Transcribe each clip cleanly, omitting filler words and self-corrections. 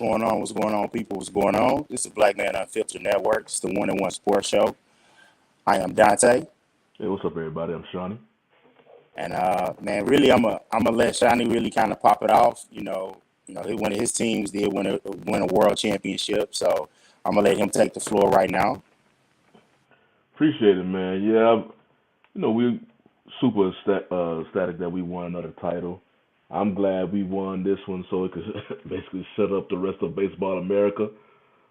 going on? What's going on, people? What's going on? This is Black Man Unfiltered Network. It's the one and one sports show. I am Dante. Hey, what's up, everybody? I'm Shawnee. And man, really, I'm gonna let Shawnee really kind of pop it off. One of his teams did win a world championship, so I'm gonna let him take the floor right now. Appreciate it, man. Yeah, we're super ecstatic that we won another title. I'm glad we won this one so it could basically shut up the rest of baseball America.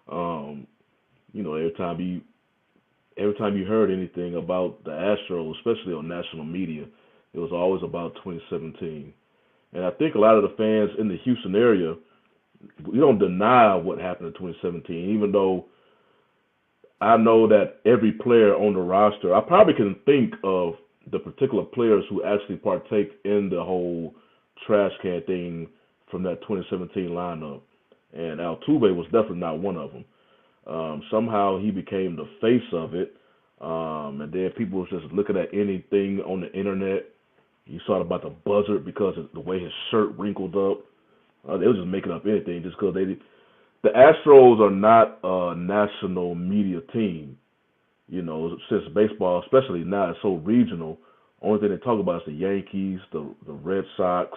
Every time you heard anything about the Astros, especially on national media, it was always about 2017. And I think a lot of the fans in the Houston area, we don't deny what happened in 2017, even though I know that every player on the roster, I probably can think of the particular players who actually partake in the whole trash can thing from that 2017 lineup. And Altuve was definitely not one of them. Somehow he became the face of it. And then people was just looking at anything on the internet. You saw about the buzzard because of the way his shirt wrinkled up. They was just making up anything just because the Astros are not a national media team. Since baseball, especially now, is so regional. Only thing they talk about is the Yankees, the Red Sox,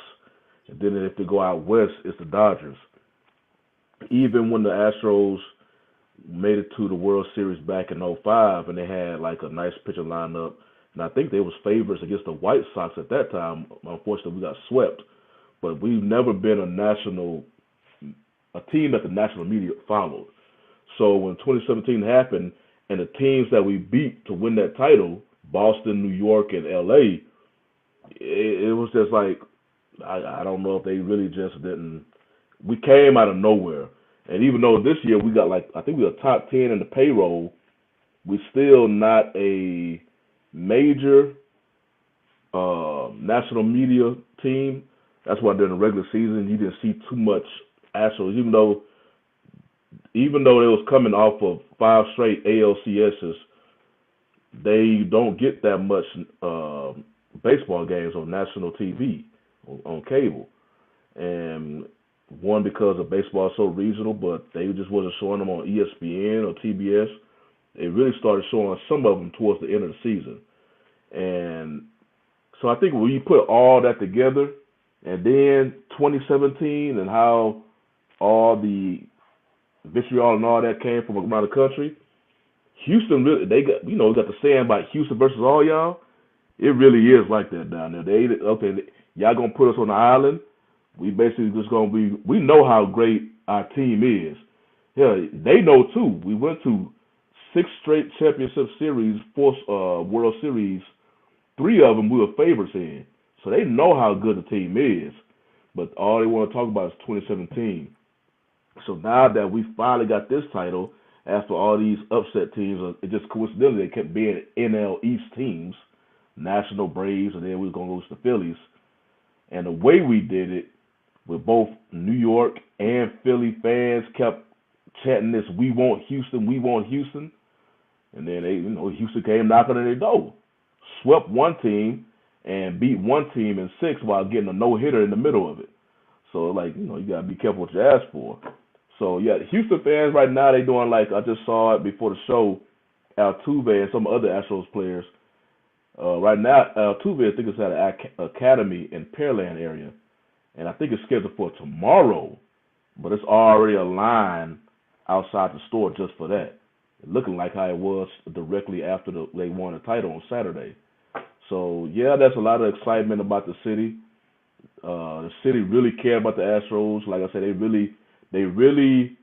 and then if they go out west, it's the Dodgers. Even when the Astros made it to the World Series back in '05, and they had like a nice pitcher lineup, and I think they was favorites against the White Sox at that time. Unfortunately, we got swept, but we've never been a team that the national media followed. So when 2017 happened, and the teams that we beat to win that title, Boston, New York, and LA, it was just like, I don't know if they really just didn't. We came out of nowhere. And even though this year we got I think we were top 10 in the payroll, we're still not a major national media team. That's why during the regular season you didn't see too much Astros, even though they was coming off of 5 straight ALCSs. They don't get that much baseball games on national TV, on cable. And one, because of baseball is so regional, but they just wasn't showing them on ESPN or TBS. They really started showing some of them towards the end of the season. And so I think when you put all that together, and then 2017 and how all the vitriol and all that came from around the country, Houston really, we got the saying about Houston versus all y'all. It really is like that down there. Y'all gonna put us on the island. We basically just gonna be. We know how great our team is. Yeah, they know too. We went to 6 straight championship series, 4 World Series. 3 of them we were favorites in. So they know how good the team is. But all they want to talk about is 2017. So now that we finally got this title, after all these upset teams, it just coincidentally they kept being NL East teams, National Braves, and then we were gonna lose to the Phillies. And the way we did it, with both New York and Philly fans kept chanting this, "We want Houston, we want Houston." And then Houston came knocking on their door, swept one team and beat one team in 6 while getting a no-hitter in the middle of it. So you gotta be careful what you ask for. So yeah, the Houston fans right now, they doing like I just saw it before the show, Altuve and some other Astros players. Right now, Altuve I think it's at an academy in Pearland area. And I think it's scheduled for tomorrow, but it's already a line outside the store just for that. Looking like how it was directly after they won the title on Saturday. So, yeah, there's a lot of excitement about the city. The city really cared about the Astros. Like I said, they really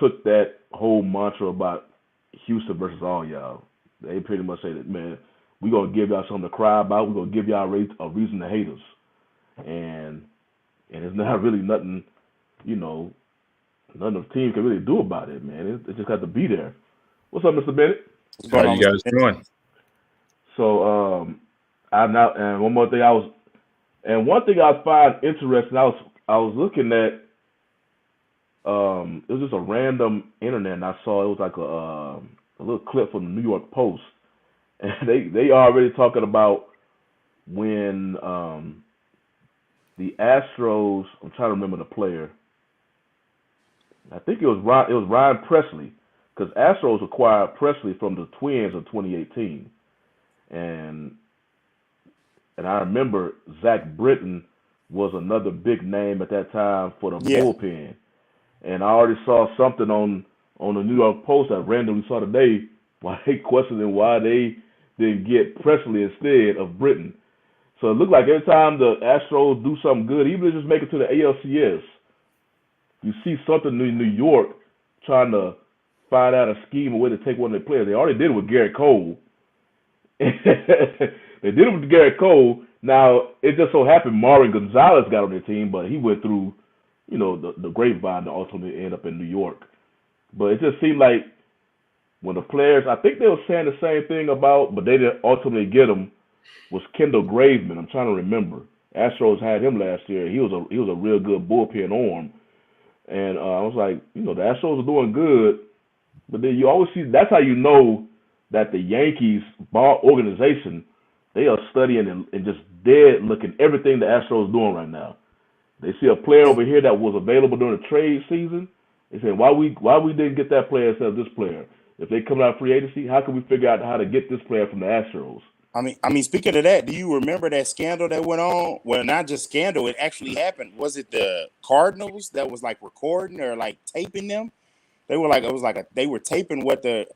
took that whole mantra about Houston versus all y'all. They pretty much say that, man, we're going to give y'all something to cry about. We're going to give y'all a reason to hate us. And it's not really nothing, nothing the team can really do about it, man. It just got to be there. What's up, Mr. Bennett? How you guys doing? So, and one more thing one thing I find interesting, I was looking at, it was just a random internet, and I saw it was like a little clip from the New York Post, and they already talking about when the Astros, I'm trying to remember the player. I think it was Ryan Presley, because Astros acquired Presley from the Twins in 2018, and I remember Zach Britton was another big name at that time for the Yeah. bullpen, and I already saw something on the New York Post I randomly saw today why they questioning why they didn't get Presley instead of Britton. So it looked like every time the Astros do something good, even if they just make it to the ALCS, you see something in New York trying to find out a scheme or way to take one of their players. They already did it with Garrett Cole. They did it with Garrett Cole. Now, it just so happened Marvin Gonzalez got on their team, but he went through, the grapevine to ultimately end up in New York. But it just seemed like when the players, I think they were saying the same thing about, but they didn't ultimately get him, was Kendall Graveman. I'm trying to remember. Astros had him last year. He was a real good bullpen arm. And I was like, the Astros are doing good, but then you always see, that's how you know that the Yankees ball organization, they are studying and just dead looking everything the Astros doing right now. They see a player over here that was available during the trade season. They say, why we didn't get that player instead of this player? If they come out free agency, how can we figure out how to get this player from the Astros? I mean, speaking of that, do you remember that scandal that went on? Well, not just scandal, it actually happened. Was it the Cardinals that was like recording or like taping them? They were like, they were taping what the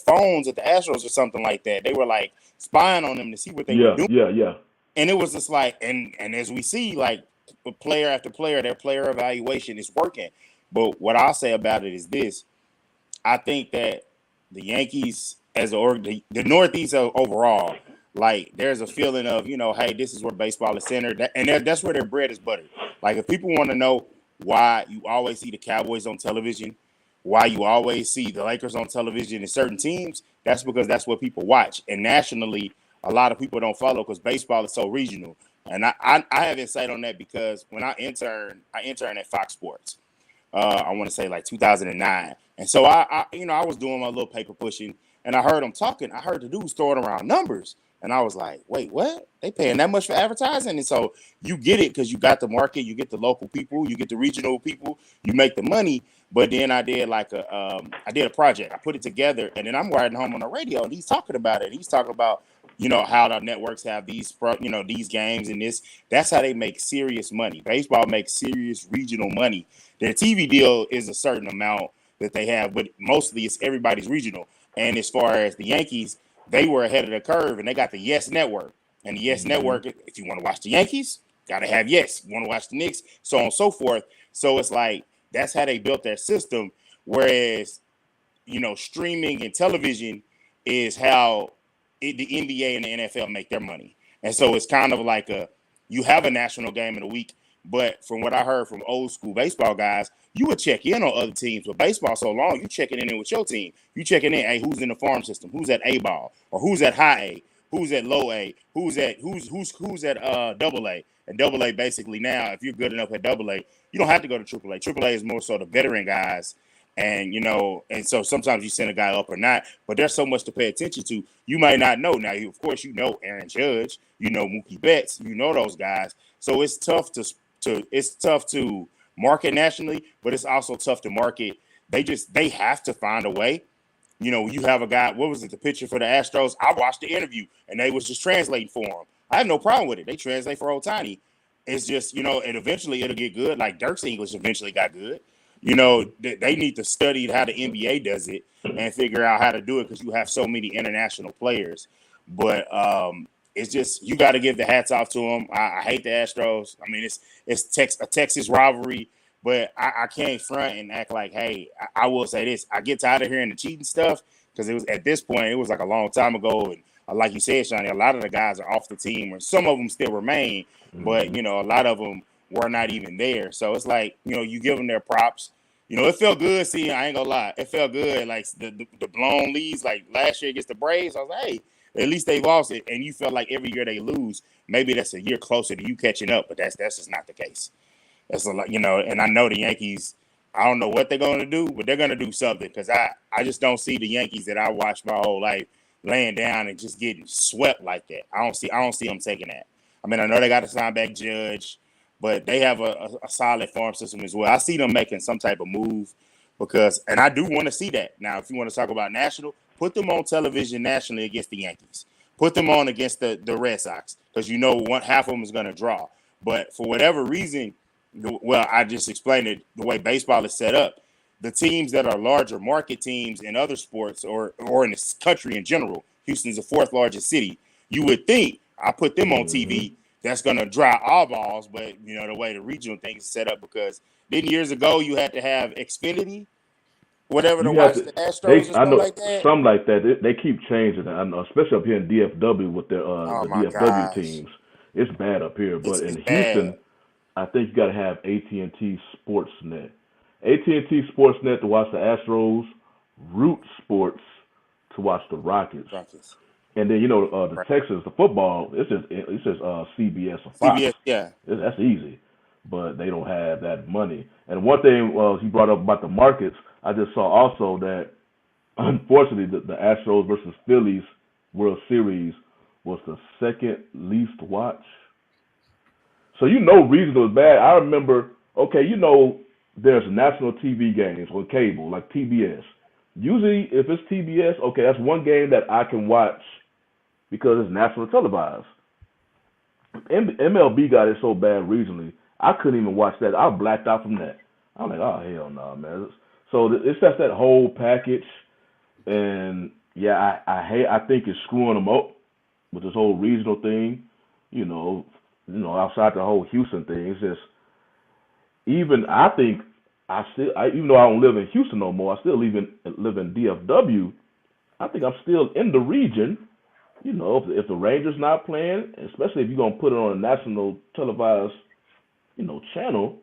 phones at the Astros or something like that. They were like spying on them to see what they were doing. Yeah. And it was just like, and as we see, like player after player, their player evaluation is working. But what I'll say about it is this: I think that the Yankees, as the Northeast overall, like there's a feeling of, hey, this is where baseball is centered, and that's where their bread is buttered. Like if people want to know why you always see the Cowboys on television, why you always see the Lakers on television in certain teams, that's because that's what people watch. And nationally, a lot of people don't follow because baseball is so regional. And I have insight on that because when I interned at Fox Sports. I want to say like 2009. And so I was doing my little paper pushing and I heard them talking. I heard the dudes throwing around numbers. And I was like, wait, what? They paying that much for advertising? And so you get it because you got the market, you get the local people, you get the regional people, you make the money. But then I did a project. I put it together and then I'm riding home on the radio and he's talking about it. He's talking about, how the networks have these games and this. That's how they make serious money. Baseball makes serious regional money. Their TV deal is a certain amount that they have, but mostly it's everybody's regional. And as far as the Yankees, they were ahead of the curve and they got the Yes Network. And the Yes Network, if you want to watch the Yankees, got to have Yes. You want to watch the Knicks, so on and so forth. So it's like, that's how they built their system. Whereas, streaming and television is how the NBA and the NFL make their money. And so it's kind of like you have a national game in a week, but from what I heard from old school baseball guys, you would check in on other teams. With baseball so long, you checking in with your team. You checking in, hey, who's in the farm system? Who's at A ball? Or who's at high A? Who's at low A? Who's at double A? And double A basically now, if you're good enough at double A, you don't have to go to triple A. Triple A is more so the veteran guys. And, and so sometimes you send a guy up or not, but there's so much to pay attention to. You might not know. Now, of course, Aaron Judge, Mookie Betts, those guys. So it's tough to market nationally, but it's also tough to market. They have to find a way. You have a guy, what was it, the pitcher for the Astros? I watched the interview and they was just translating for him. I have no problem with it. They translate for Ohtani. It's just, and eventually it'll get good. Like Dirk's English eventually got good. They need to study how the NBA does it and figure out how to do it because you have so many international players. But it's just, you got to give the hats off to them. I hate the Astros. I mean, it's a Texas rivalry, but I can't front and act like, hey, I will say this. I get tired of hearing the cheating stuff because it was at this point, it was like a long time ago. And like you said, Shawnee, a lot of the guys are off the team, or some of them still remain, but, a lot of them were not even there. So it's like, you give them their props. It felt good seeing, I ain't gonna lie, it felt good. Like the blown leads, like last year against the Braves, I was like, hey, at least they lost it. And you felt like every year they lose, maybe that's a year closer to you catching up, but that's just not the case. That's a lot, and I know the Yankees, I don't know what they're going to do, but they're going to do something because I just don't see the Yankees that I watched my whole life laying down and just getting swept like that. I don't see them taking that. I mean, I know they got to sign back Judge. but they have a solid farm system as well. I see them making some type of move because, and I do want to see that. Now, if you want to talk about national, put them on television nationally against the Yankees. Put them on against the Red Sox because you know half of them is going to draw. But for whatever reason, well, I just explained it the way baseball is set up. The teams that are larger market teams in other sports or in this country in general, Houston's the fourth largest city. You would think I put them on TV. That's going to draw all balls, but you know the way the regional thing is set up because then years ago you had to have Xfinity, whatever to watch the Astros or something like that. Something like that. They keep changing. I know, especially up here in DFW with their the DFW teams. It's bad up here, but in Houston, bad. I think you got to have AT&T Sportsnet. AT&T Sportsnet to watch the Astros, Root Sports to watch the Rockets. And then the Texas, the football, it's just CBS or Fox. CBS, yeah, that's easy, but they don't have that money. And one thing he brought up about the markets, I just saw also that unfortunately the Astros versus Phillies World Series was the second least watch. So regional is bad. I remember, there's national TV games on cable like TBS. Usually, if it's TBS, that's one game that I can watch because it's national televised. MLB got it so bad recently, I couldn't even watch that. I blacked out from that. I'm like, oh, hell no, man. So it's just that whole package. And, yeah, I think it's screwing them up with this whole regional thing, outside the whole Houston thing. It's just, even though I don't live in Houston no more, I still live in DFW. I think I'm still in the region. If the Rangers not playing, especially if you're gonna put it on a national televised, channel,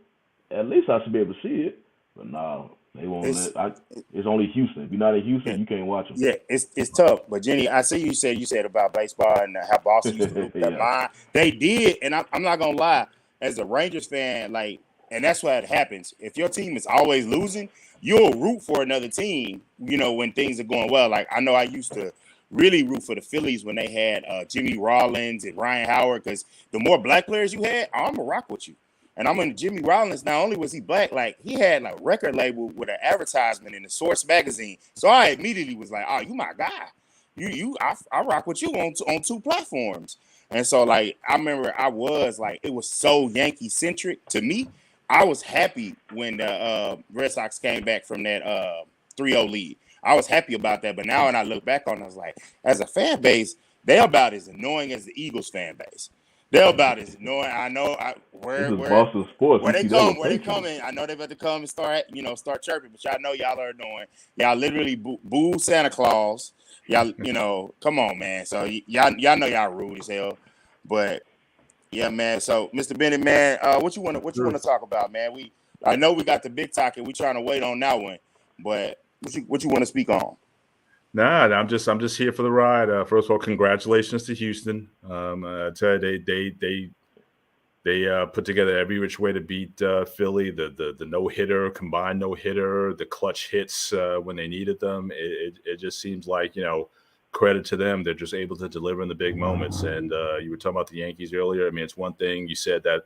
at least I should be able to see it. But no, they won't. It's only Houston. If you're not in Houston, you can't watch them. Yeah, it's tough. But Jenny, I see you said about baseball and how Boston used to lose mind. They did, and I'm not gonna lie. As a Rangers fan, and that's what happens. If your team is always losing, you'll root for another team, when things are going well. Like, I know I used to really root for the Phillies when they had Jimmy Rollins and Ryan Howard, because the more black players you had, I'm going to rock with you. And I'm in Jimmy Rollins, not only was he black, he had a record label with an advertisement in the Source magazine. So I immediately was like, oh, you my guy. I rock with you on two platforms. And so, I remember it was so Yankee-centric to me. I was happy when the Red Sox came back from that 3-0 lead. I was happy about that. But now when I look back on it, I was like, as a fan base, they're about as annoying as the Eagles fan base. They're about as annoying. I know where Boston sports. Where they coming. I know they're about to come and start chirping, but y'all know y'all are annoying. Y'all literally boo Santa Claus. Y'all, come on, man. So y'all know y'all rude as hell. But yeah, man. So, Mr. Bennett, man, what you want to talk about, man? I know we got the big talk and we trying to wait on that one, but what you want to speak on? Nah, I'm just here for the ride. First of all, congratulations to Houston. I tell you, they put together every which way to beat Philly. The no hitter, combined no hitter, the clutch hits when they needed them. It just seems like credit to them. They're just able to deliver in the big moments. And you were talking about the Yankees earlier. I mean, it's one thing you said that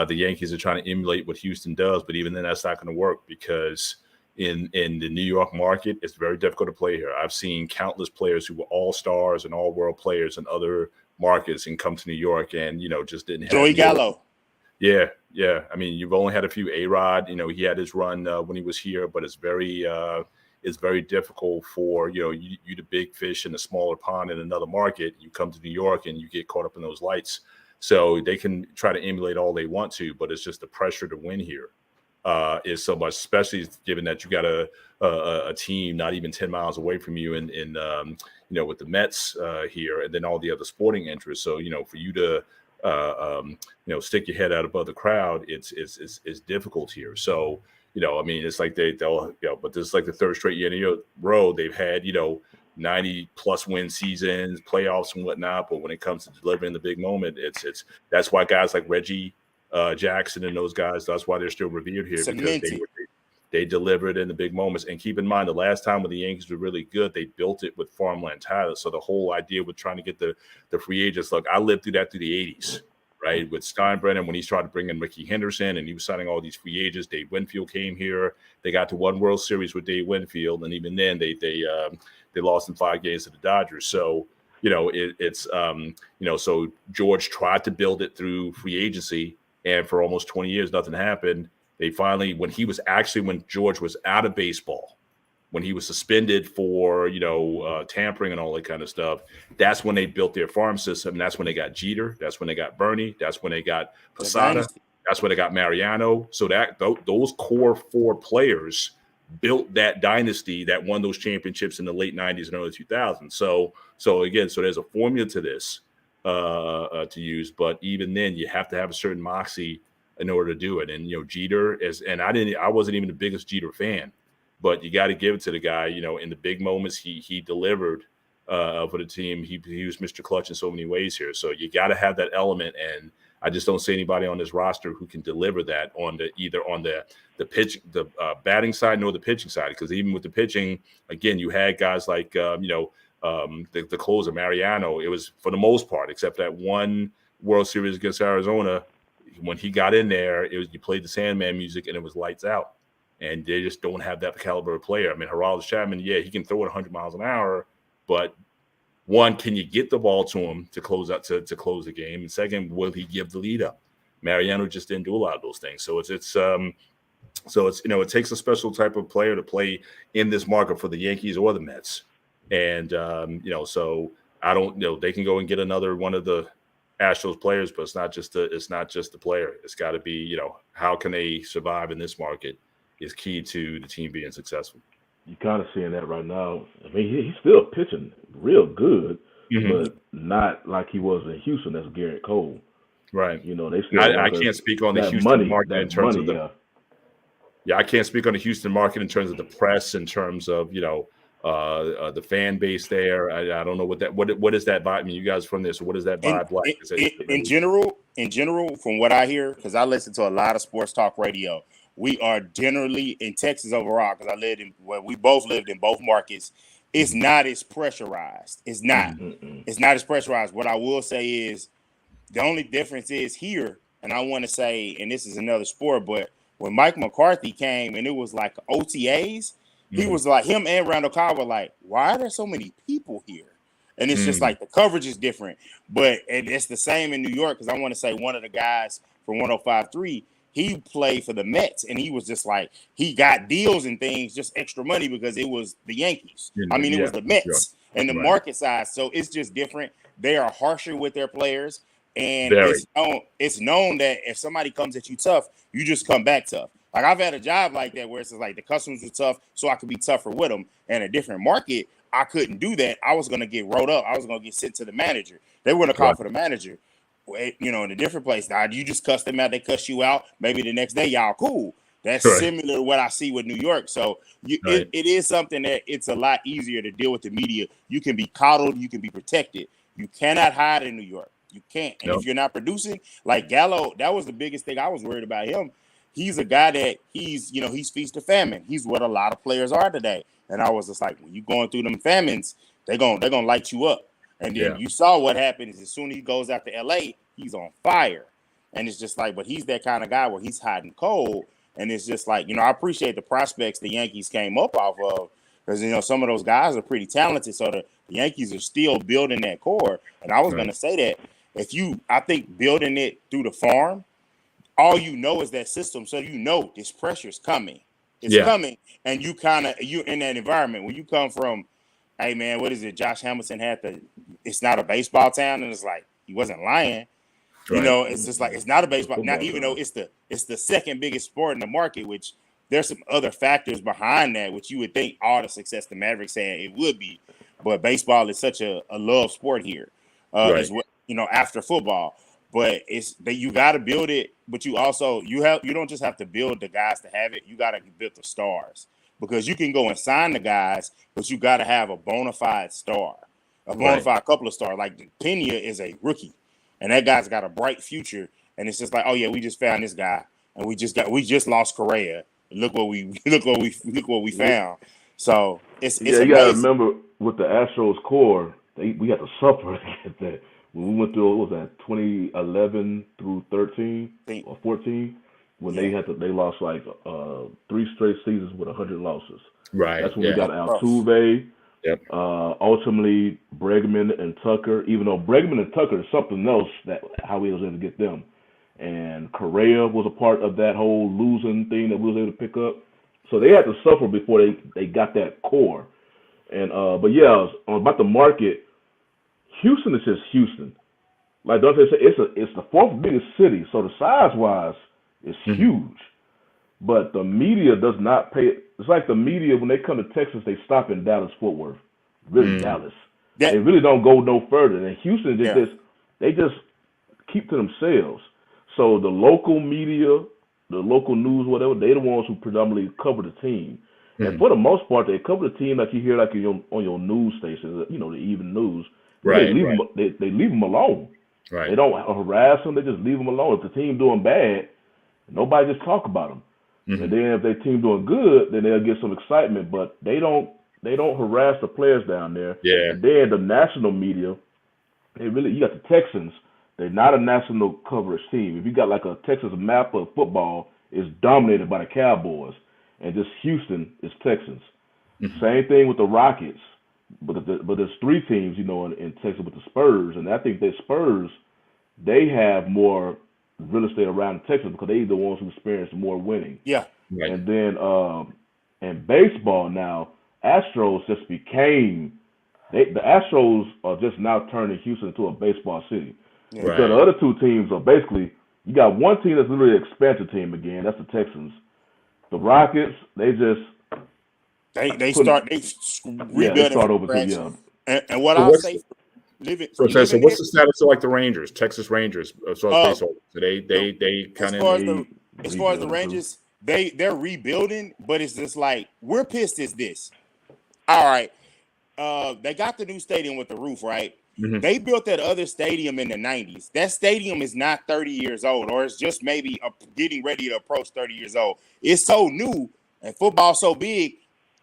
the Yankees are trying to emulate what Houston does, but even then that's not going to work because in the New York market, it's very difficult to play here. I've seen countless players who were all-stars and all-world players in other markets and come to New York and, just didn't have Joey Gallo. Yeah. I mean, you've only had a few. A-Rod, he had his run when he was here, but it's very difficult for, you the big fish in a smaller pond in another market. You come to New York and you get caught up in those lights. So they can try to emulate all they want to, but it's just the pressure to win here is so much, especially given that you got a team not even 10 miles away from you in with the Mets here and then all the other sporting interests. So, for you to, stick your head out above the crowd, it's difficult here. So, I mean, it's like they'll but this is like the third straight year in a row they've had, 90 plus win seasons, playoffs and whatnot. But when it comes to delivering the big moment, that's why guys like Reggie Jackson and those guys, that's why they're still revered here because they delivered in the big moments. And keep in mind, the last time when the Yankees were really good, they built it with farmland titles. So the whole idea with trying to get the free agents, look, I lived through that through the 80s. right? With Steinbrenner, when he started bringing Ricky Henderson and he was signing all these free agents. Dave Winfield came here. They got to one World Series with Dave Winfield, and even then they lost in 5 games to the Dodgers. So so George tried to build it through free agency, and for almost 20 years nothing happened. They finally, when George was out of baseball, when he was suspended for, tampering and all that kind of stuff, that's when they built their farm system. That's when they got Jeter. That's when they got Bernie. That's when they got Posada. That's when they got Mariano. So those core 4 players built that dynasty that won those championships in the late 90s and early 2000s. So there's a formula to this to use, but even then you have to have a certain moxie in order to do it. And, Jeter I wasn't even the biggest Jeter fan, but you got to give it to the guy. In the big moments, he delivered for the team. He was Mr. Clutch in so many ways here. So you got to have that element, and I just don't see anybody on this roster who can deliver that on the batting side nor the pitching side. Because even with the pitching, again, you had guys like the closer Mariano. It was for the most part, except that one World Series against Arizona, when he got in there, you played the Sandman music and it was lights out. And they just don't have that caliber of player. I mean, Aroldis Chapman, he can throw it 100 miles an hour, but one, can you get the ball to him to close out to close the game? And second, will he give the lead up? Mariano just didn't do a lot of those things. So it takes a special type of player to play in this market for the Yankees or the Mets. And so I don't know. They can go and get another one of the Astros players, but it's not just the player. It's got to be, how can they survive in this market is key to the team being successful. You're kind of seeing that right now. I mean, he's still pitching real good, but not like he was in Houston as Garrett Cole. Right. They still. I can't speak on the Houston market in terms of the. Yeah, I can't speak on the Houston market in terms of the press, in terms of the fan base there. I don't know what is that vibe. I mean, you guys are from there, so what is that vibe like? In general, from what I hear, because I listen to a lot of sports talk radio. We are generally in Texas overall, because we both lived in both markets. It's not as pressurized. It's not. It's not as pressurized. What I will say is the only difference is here, and I want to say, and this is another sport, but when Mike McCarthy came and it was like OTAs, he was like, him and Randall Cobb were like, why are there so many people here? And it's just like the coverage is different. But it's the same in New York, because I want to say one of the guys from 105.3, he played for the Mets, and he was just like, he got deals and things, just extra money, because it was the Yankees. I mean, it was the Mets and the market size. So it's just different. They are harsher with their players. And it's known that if somebody comes at you tough, you just come back tough. Like, I've had a job like that where it's like the customers were tough, so I could be tougher with them. And a different market, I couldn't do that. I was going to get rolled up. I was going to get sent to the manager. They wouldn't call for the manager. In a different place. Now, you just cuss them out. They cuss you out. Maybe the next day, y'all cool. That's similar to what I see with New York. So it is something that it's a lot easier to deal with the media. You can be coddled. You can be protected. You cannot hide in New York. You can't. And if you're not producing, like Gallo, that was the biggest thing I was worried about him. He's a guy that he's feast to famine. He's what a lot of players are today. And I was just like, when you going through them famines, they're gonna light you up. And then you saw what happened is as soon as he goes out to LA, he's on fire. And it's just like, but he's that kind of guy where he's hot and cold. And it's just like, I appreciate the prospects the Yankees came up off of, because, some of those guys are pretty talented. So the Yankees are still building that core. And I was going to say that I think building it through the farm, all is that system. So this pressure is coming. It's coming. And you're in that environment. When you come from, hey, man, what is it? Josh Hamilton it's not a baseball town. And it's like, he wasn't lying. Right. It's just like, it's not a baseball. Now, even though it's the second biggest sport in the market, which there's some other factors behind that, which you would think all the success the Mavericks had, it would be. But baseball is such a love sport here, as well, after football. But it's that you got to build it, but you also you don't just have to build the guys to have it. You got to build the stars, because you can go and sign the guys, but you got to have a bona fide star, a bona fide couple of stars. Like Pena is a rookie, and that guy's got a bright future. And it's just like, oh yeah, we just found this guy, and we just lost Correa. Look what we found. So it's you got to remember with the Astros core, we got to suffer to get that. when we went through, what was that, 2011 through 13 or 14, when they lost like 3 straight seasons with 100 losses. Right. That's when we got Altuve. Yep. Ultimately, Bregman and Tucker. Even though Bregman and Tucker is something else, that how we was able to get them. And Correa was a part of that whole losing thing that we was able to pick up. So they had to suffer before they got that core. And but yeah, about the market, Houston is just Houston. Like Dante said, it's the 4th biggest city, so the size wise, it's huge. But the media does not pay. It's like the media, when they come to Texas, they stop in Dallas, Fort Worth, really Dallas. They really don't go no further. And Houston they just keep to themselves. So the local media, the local news, whatever, they're the ones who predominantly cover the team. And for the most part, they cover the team like you hear like on your news stations, the even news. Right. They leave them alone. Right. They don't harass them. They just leave them alone. If the team doing bad, nobody just talk about them. And then if their team doing good, then they'll get some excitement. But they don't harass the players down there. Yeah. And then the national media, you got the Texans. They're not a national coverage team. If you got like a Texas map of football, it's dominated by the Cowboys. And just Houston is Texans. Same thing with the Rockets. But there's 3 teams, in Texas with the Spurs. And I think the Spurs, they have more real estate around Texas because they're the ones who experience more winning. Yeah. Right. And then in baseball now, Astros just became the Astros are just now turning Houston into a baseball city. Yeah. Because the other 2 teams are basically, you got one team that's literally an expansion team again. That's the Texans. The Rockets, they just they start over too. And what I'll say, So what's the status of like the Rangers, Texas Rangers, as far as baseball? So they kind of as far as the Rangers, they're rebuilding, but it's just like we're pissed as this. All right, they got the new stadium with the roof, right? They built that other stadium in the 90s. That stadium is not 30 years old, or it's just maybe getting ready to approach 30 years old. It's so new and football so big,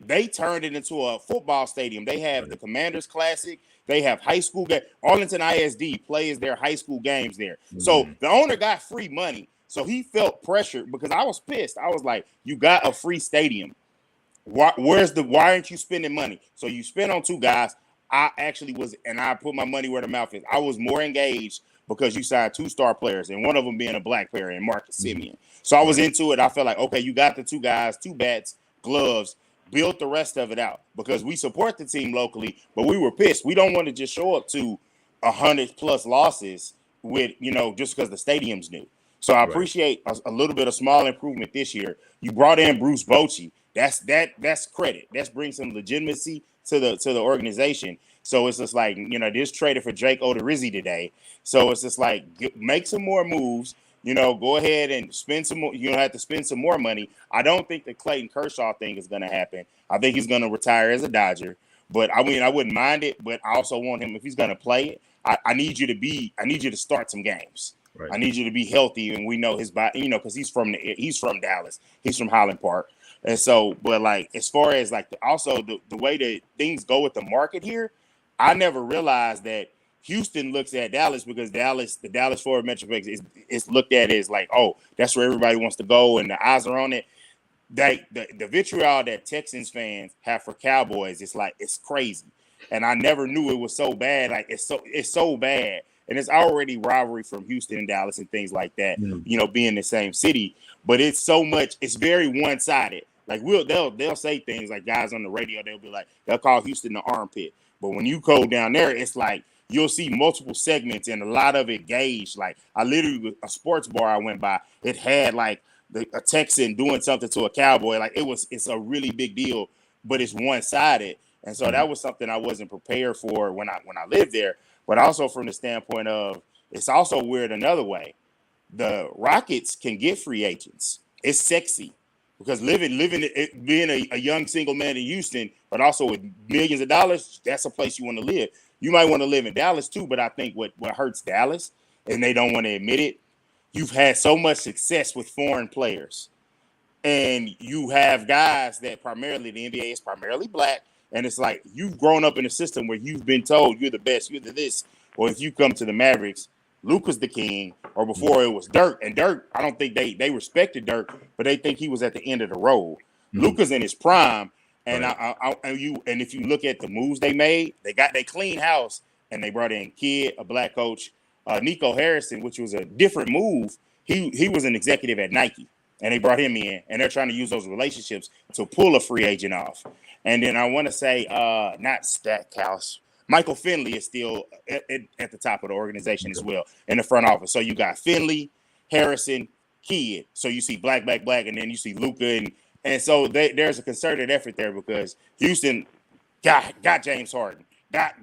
they turned it into a football stadium. They have the Commanders Classic. They have high school games. Arlington ISD plays their high school games there. So the owner got free money. So he felt pressured because I was pissed. I was like, you got a free stadium. Why aren't you spending money? So you spent on 2 guys. I actually was, and I put my money where the mouth is. I was more engaged because you signed 2 star players, and one of them being a black player, and Marcus Simeon. So I was into it. I felt like, okay, you got the 2 guys, 2 bats, gloves, build the rest of it out because we support the team locally, but we were pissed. We don't want to just show up to 100+ losses with, just because the stadium's new. So I appreciate a little bit of small improvement this year. You brought in Bruce Bochy. That's credit. That's bring some legitimacy to the organization. So it's just like, this traded for Jake Odorizzi today. So it's just like, make some more moves, go ahead and spend some more. You don't have to spend some more money. I don't think the Clayton Kershaw thing is going to happen. I think he's going to retire as a Dodger, but I wouldn't mind it, but I also want him, if he's going to play it, I need you to start some games. Right. I need you to be healthy. And we know his body, because he's from Dallas. He's from Highland Park. And so, but like, as far as like the way that things go with the market here, I never realized that Houston looks at Dallas because the Dallas Fort Worth Metroplex is looked at as like, oh, that's where everybody wants to go and the eyes are on it. The vitriol that Texans fans have for Cowboys, it's crazy. And I never knew it was so bad. Like it's so bad. And it's already rivalry from Houston and Dallas and things like that, being the same city. But it's so much, it's very one-sided. Like they'll say things like guys on the radio, they'll call Houston the armpit. But when you go down there, it's like you'll see multiple segments and a lot of it gauged. Like I literally, a sports bar I went by, it had like a Texan doing something to a Cowboy. Like it's a really big deal, but it's one-sided. And so that was something I wasn't prepared for when I lived there. But also from the standpoint of, it's also weird another way. The Rockets can get free agents. It's sexy because being a young single man in Houston, but also with millions of dollars, that's a place you want to live. You might want to live in Dallas too, but I think what hurts Dallas, and they don't want to admit it, you've had so much success with foreign players. And you have guys that primarily, the NBA is primarily black, and it's like you've grown up in a system where you've been told you're the best, you're the this, or if you come to the Mavericks, Luka's the king, or before it was Dirk. And Dirk, I don't think they respected Dirk, but they think he was at the end of the road. Luka's in his prime, and and if you look at the moves they made, they clean house, and they brought in Kidd, a black coach, Nico Harrison, which was a different move. He was an executive at Nike, and they brought him in, and they're trying to use those relationships to pull a free agent off. And then I want to say, not Stackhouse, Michael Finley is still at the top of the organization as well in the front office. So you got Finley, Harrison, Kidd. So you see black, and then you see Luka, and so there's a concerted effort there because Houston got James Harden, got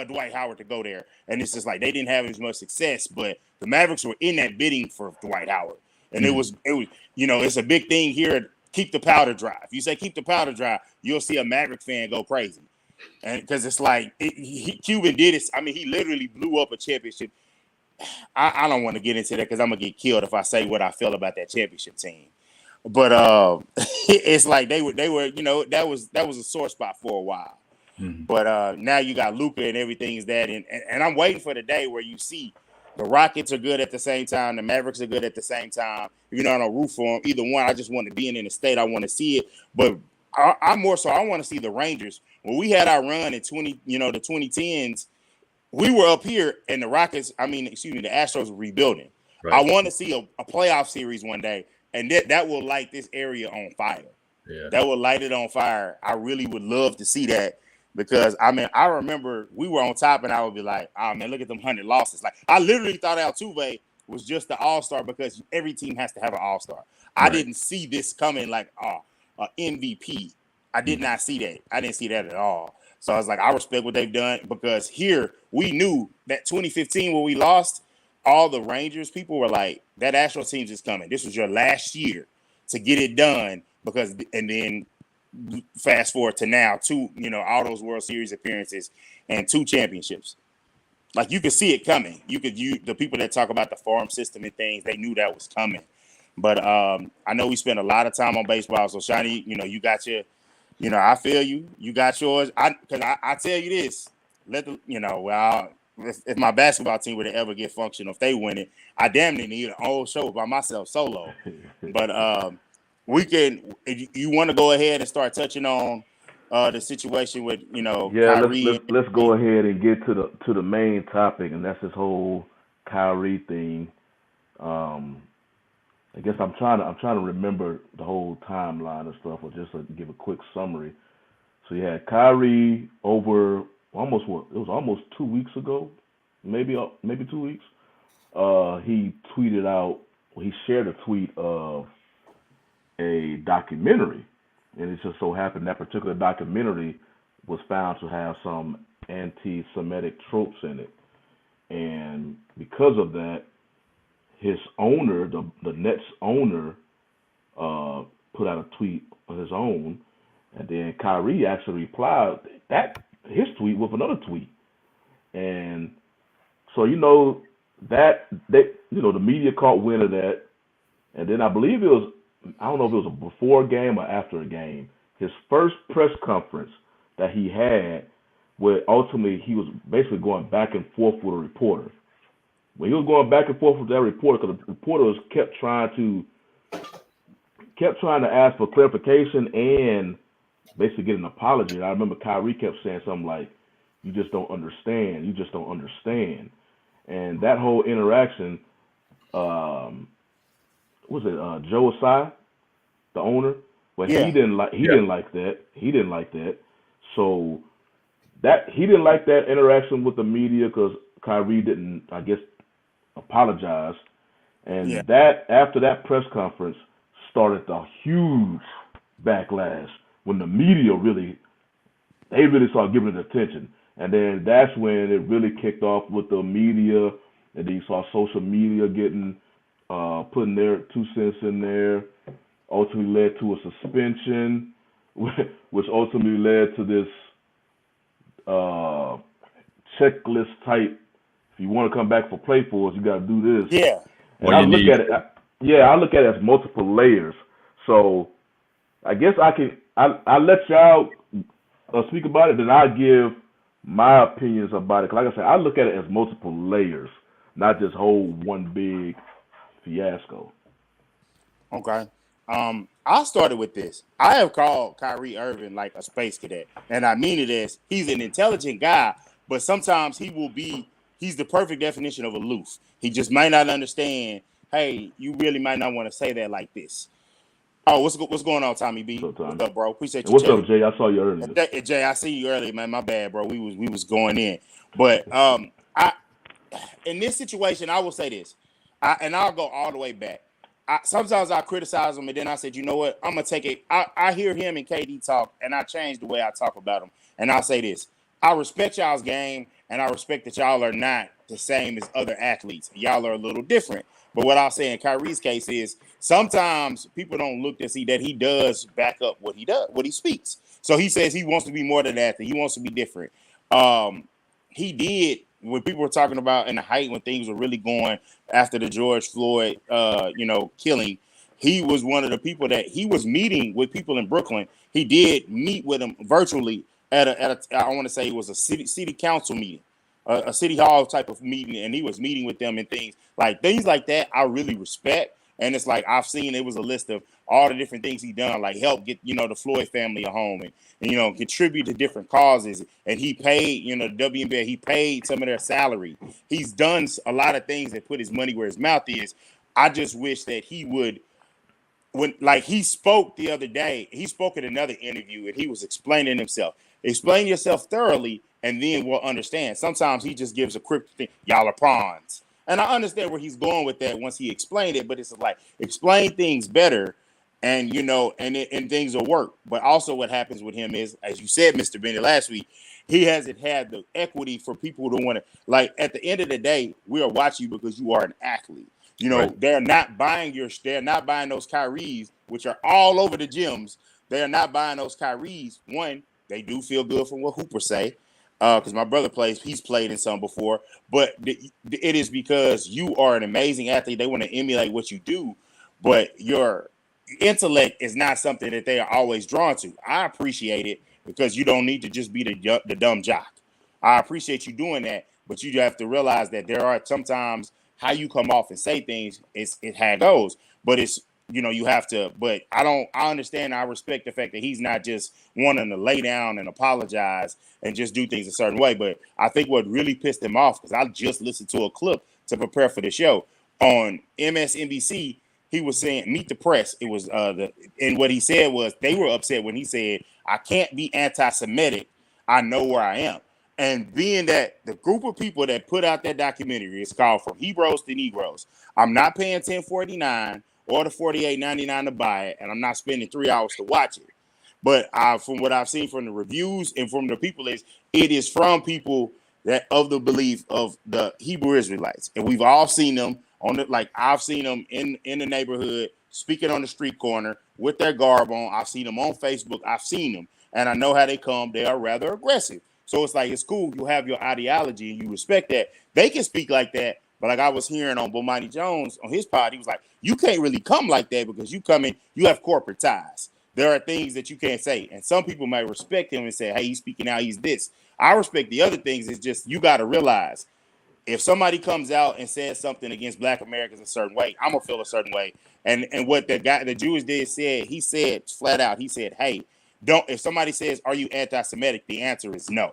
Dwight Howard to go there, and it's just like they didn't have as much success, but the Mavericks were in that bidding for Dwight Howard, and it was it's a big thing here. Keep the powder dry. If you say keep the powder dry, you'll see a Maverick fan go crazy, and because it's like Cuban did it. I mean, he literally blew up a championship. I don't want to get into that because I'm gonna get killed if I say what I feel about that championship team. But it's like they were that was a sore spot for a while. But now you got Luka and everything is that, and I'm waiting for the day where you see the Rockets are good at the same time, the Mavericks are good at the same time. I don't root for them, either one. I just want to be in the state. I want to see it, but I more so I want to see the Rangers. When we had our run in the 2010s, we were up here, and the Rockets. The Astros were rebuilding. Right. I want to see a playoff series one day. And that will light this area on fire. Yeah. That will light it on fire. I really would love to see that because, I remember we were on top and I would be like, oh, man, look at them 100 losses. Like, I literally thought Altuve was just the all-star because every team has to have an all-star. Right. I didn't see this coming like, MVP. I did not see that. I didn't see that at all. So I was like, I respect what they've done because here we knew that 2015 when we lost, all the Rangers people were like, that Astros team is coming. This was your last year to get it done and then fast forward to now, all those World Series appearances and 2 championships. Like you could see it coming. The people that talk about the farm system and things, they knew that was coming. But I know we spent a lot of time on baseball. So Shiny, you got your, I feel you. You got yours. I tell you this, if my basketball team were to ever get functional, if they win it, I damn near need an whole show by myself solo. But we can. You want to go ahead and start touching on the situation with Kyrie? Let's go ahead and get to the main topic, and that's this whole Kyrie thing. I guess I'm trying to remember the whole timeline and stuff, or just to give a quick summary. So you had Kyrie over. It was almost 2 weeks ago, maybe 2 weeks. He tweeted out, he shared a tweet of a documentary, and it just so happened that particular documentary was found to have some anti-Semitic tropes in it, and because of that, his owner, the Nets owner, put out a tweet of his own, and then Kyrie actually replied his tweet with another tweet. And so, that the media caught wind of that. And then I believe I don't know if it was a before game or after a game, his first press conference that he had, where ultimately he was basically going back and forth with a reporter. When he was going back and forth with that reporter, because the reporter kept trying to ask for clarification and basically get an apology. And I remember Kyrie kept saying something like, you just don't understand. And that whole interaction, was it Joe Asai, the owner? But he didn't like that. So that he didn't like that interaction with the media because Kyrie didn't, I guess, apologize. And that after that press conference started the huge backlash when the media really started giving it attention. And then that's when it really kicked off with the media, and then you saw social media getting putting their 2 cents in there, ultimately led to a suspension, which ultimately led to this checklist type. If you want to come back for play for us, you got to do this. Yeah. And I look at it as multiple layers. So I guess I let y'all speak about it, then I give my opinions about it, like I said, I look at it as multiple layers, not just whole one big fiasco. Okay. I started with this. I have called Kyrie Irving like a space cadet, and I mean it as he's an intelligent guy, but sometimes he's the perfect definition of aloof. He just might not understand. Hey, you really might not want to say that like this. Oh, what's going on, Tommy B? What's up, Tommy? What's up, bro? Appreciate And you. what's checking. up, Jay? I saw you earlier. Jay, I see you earlier, man. My bad, bro. We was going in, but I in this situation, I will say this, and I'll go all the way back. Sometimes I criticize him, and then I said, you know what? I'm gonna take it. I hear him and KD talk, and I change the way I talk about him. And I'll say this: I respect y'all's game, and I respect that y'all are not the same as other athletes. Y'all are a little different. But what I'll say in Kyrie's case is sometimes people don't look to see that he does back up what he does, what he speaks. So he says he wants to be more than that. He wants to be different. He did when people were talking about in the height when things were really going after the George Floyd, killing. He was one of the people that he was meeting with people in Brooklyn. He did meet with them virtually at a I want to say it was a city council meeting, a city hall type of meeting, and he was meeting with them and things like that. I really respect, and it's like I've seen it was a list of all the different things he done, like help get the Floyd family a home and contribute to different causes. And he paid the WNBA. He paid some of their salary. He's done a lot of things that put his money where his mouth is. I just wish that he would. When he spoke the other day, he spoke in another interview and he was explaining himself. Explain yourself thoroughly, and then we'll understand. Sometimes he just gives a cryptic thing. Y'all are prawns, and I understand where he's going with that once he explained it. But it's like explain things better, and and things will work. But also, what happens with him is, as you said, Mr. Bennett last week, he hasn't had the equity for people to want to. At the end of the day, we are watching you because you are an athlete. Right. They're not buying those Kyries, which are all over the gyms. They're not buying those Kyries. One, they do feel good from what Hooper say, because my brother he's played in some before. But it is because you are an amazing athlete. They want to emulate what you do, but your intellect is not something that they are always drawn to. I appreciate it because you don't need to just be the dumb jock. I appreciate you doing that, but you have to realize that there are sometimes how you come off and say things, it how it goes. But it's you have to. But I understand. I respect the fact that he's not just wanting to lay down and apologize and just do things a certain way. But I think what really pissed him off, because I just listened to a clip to prepare for the show on MSNBC. He was saying, "Meet the press." It was and what he said was they were upset when he said, "I can't be anti-Semitic. I know where I am." And being that the group of people that put out that documentary is called From Hebrews to Negroes, I'm not paying $10.49 or the $48.99 to buy it, and I'm not spending 3 hours to watch it. But from what I've seen from the reviews and from the people, it is from people that of the belief of the Hebrew Israelites, and we've all seen them I've seen them in the neighborhood speaking on the street corner with their garb on. I've seen them on Facebook. I've seen them, and I know how they come. They are rather aggressive. So it's like, it's cool. You have your ideology and you respect that. They can speak like that. But like I was hearing on Bomani Jones on his pod, he was like, you can't really come like that because you have corporate ties. There are things that you can't say. And some people might respect him and say, hey, he's speaking out, he's this. I respect the other things. It's just, you got to realize if somebody comes out and says something against Black Americans a certain way, I'm going to feel a certain way. And what the Jewish did said, he said flat out, he said, hey, if somebody says, are you anti-Semitic? The answer is no.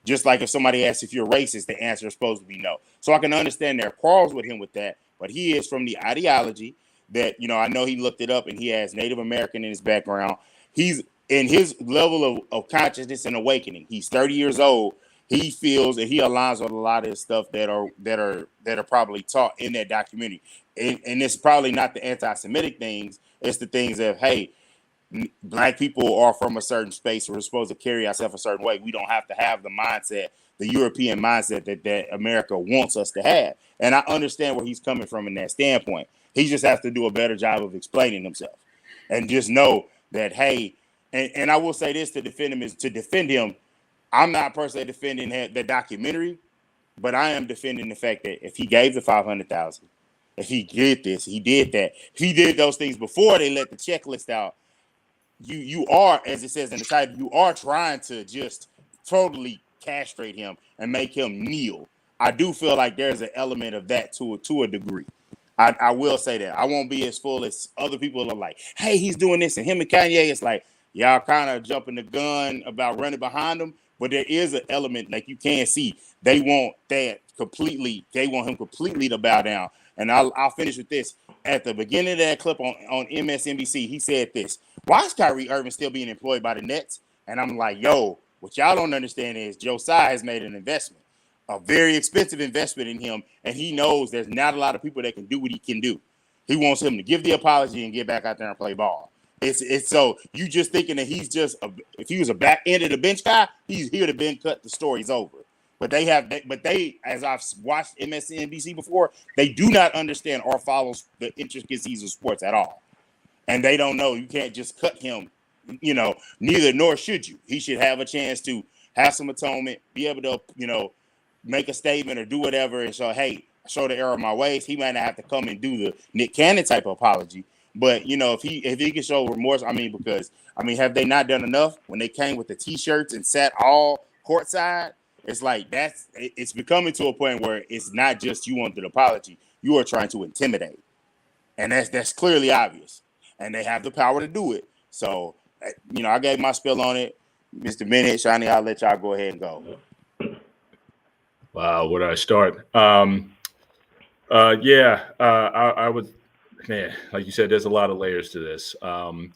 Just like if somebody asks if you're racist, the answer is supposed to be no. So I can understand their quarrels with him with that, but he is from the ideology that, I know he looked it up and he has Native American in his background. He's in his level of consciousness and awakening. He's 30 years old. He feels that he aligns with a lot of the stuff that are probably taught in that documentary. And it's probably not the anti-Semitic things. It's the things of, hey, Black people are from a certain space. We're supposed to carry ourselves a certain way. We don't have to have the mindset, the European mindset that America wants us to have. And I understand where he's coming from in that standpoint. He just has to do a better job of explaining himself and just know that, hey, and I will say this to defend him. I'm not personally defending the documentary, but I am defending the fact that if he gave the $500,000, if he did this, he did that, if he did those things before they let the checklist out, you are, as it says in the title, you are trying to just totally castrate him and make him kneel. I do feel like there's an element of that to a degree. I will say that. I won't be as full as other people are like, hey, he's doing this, and him and Kanye, it's like y'all kind of jumping the gun about running behind him. But there is an element, like you can see, they want that completely. They want him completely to bow down. And I'll finish with this. At the beginning of that clip on MSNBC, he said this: why is Kyrie Irving still being employed by the Nets? And I'm like, yo, what y'all don't understand is Josiah has made an investment, a very expensive investment in him, and he knows there's not a lot of people that can do what he can do. He wants him to give the apology and get back out there and play ball. It's so you just thinking that he's just if he was a back end of the bench guy, he would have been cut. The story's over. But they, as I've watched MSNBC before, they do not understand or follow the intricacies of sports at all, and they don't know. You can't just cut him. Neither nor should you. He should have a chance to have some atonement, be able to make a statement or do whatever, and show the error of my ways. He might not have to come and do the Nick Cannon type of apology. But if he can show remorse, because have they not done enough when they came with the T-shirts and sat all courtside? It's like it's becoming to a point where it's not just you want the apology, you are trying to intimidate, and that's clearly obvious, and they have the power to do it. So I gave my spill on it, Mr. Bennett, Shani. I'll let y'all go ahead and go. Wow, where do I start? I would. Man, like you said, there's a lot of layers to this. One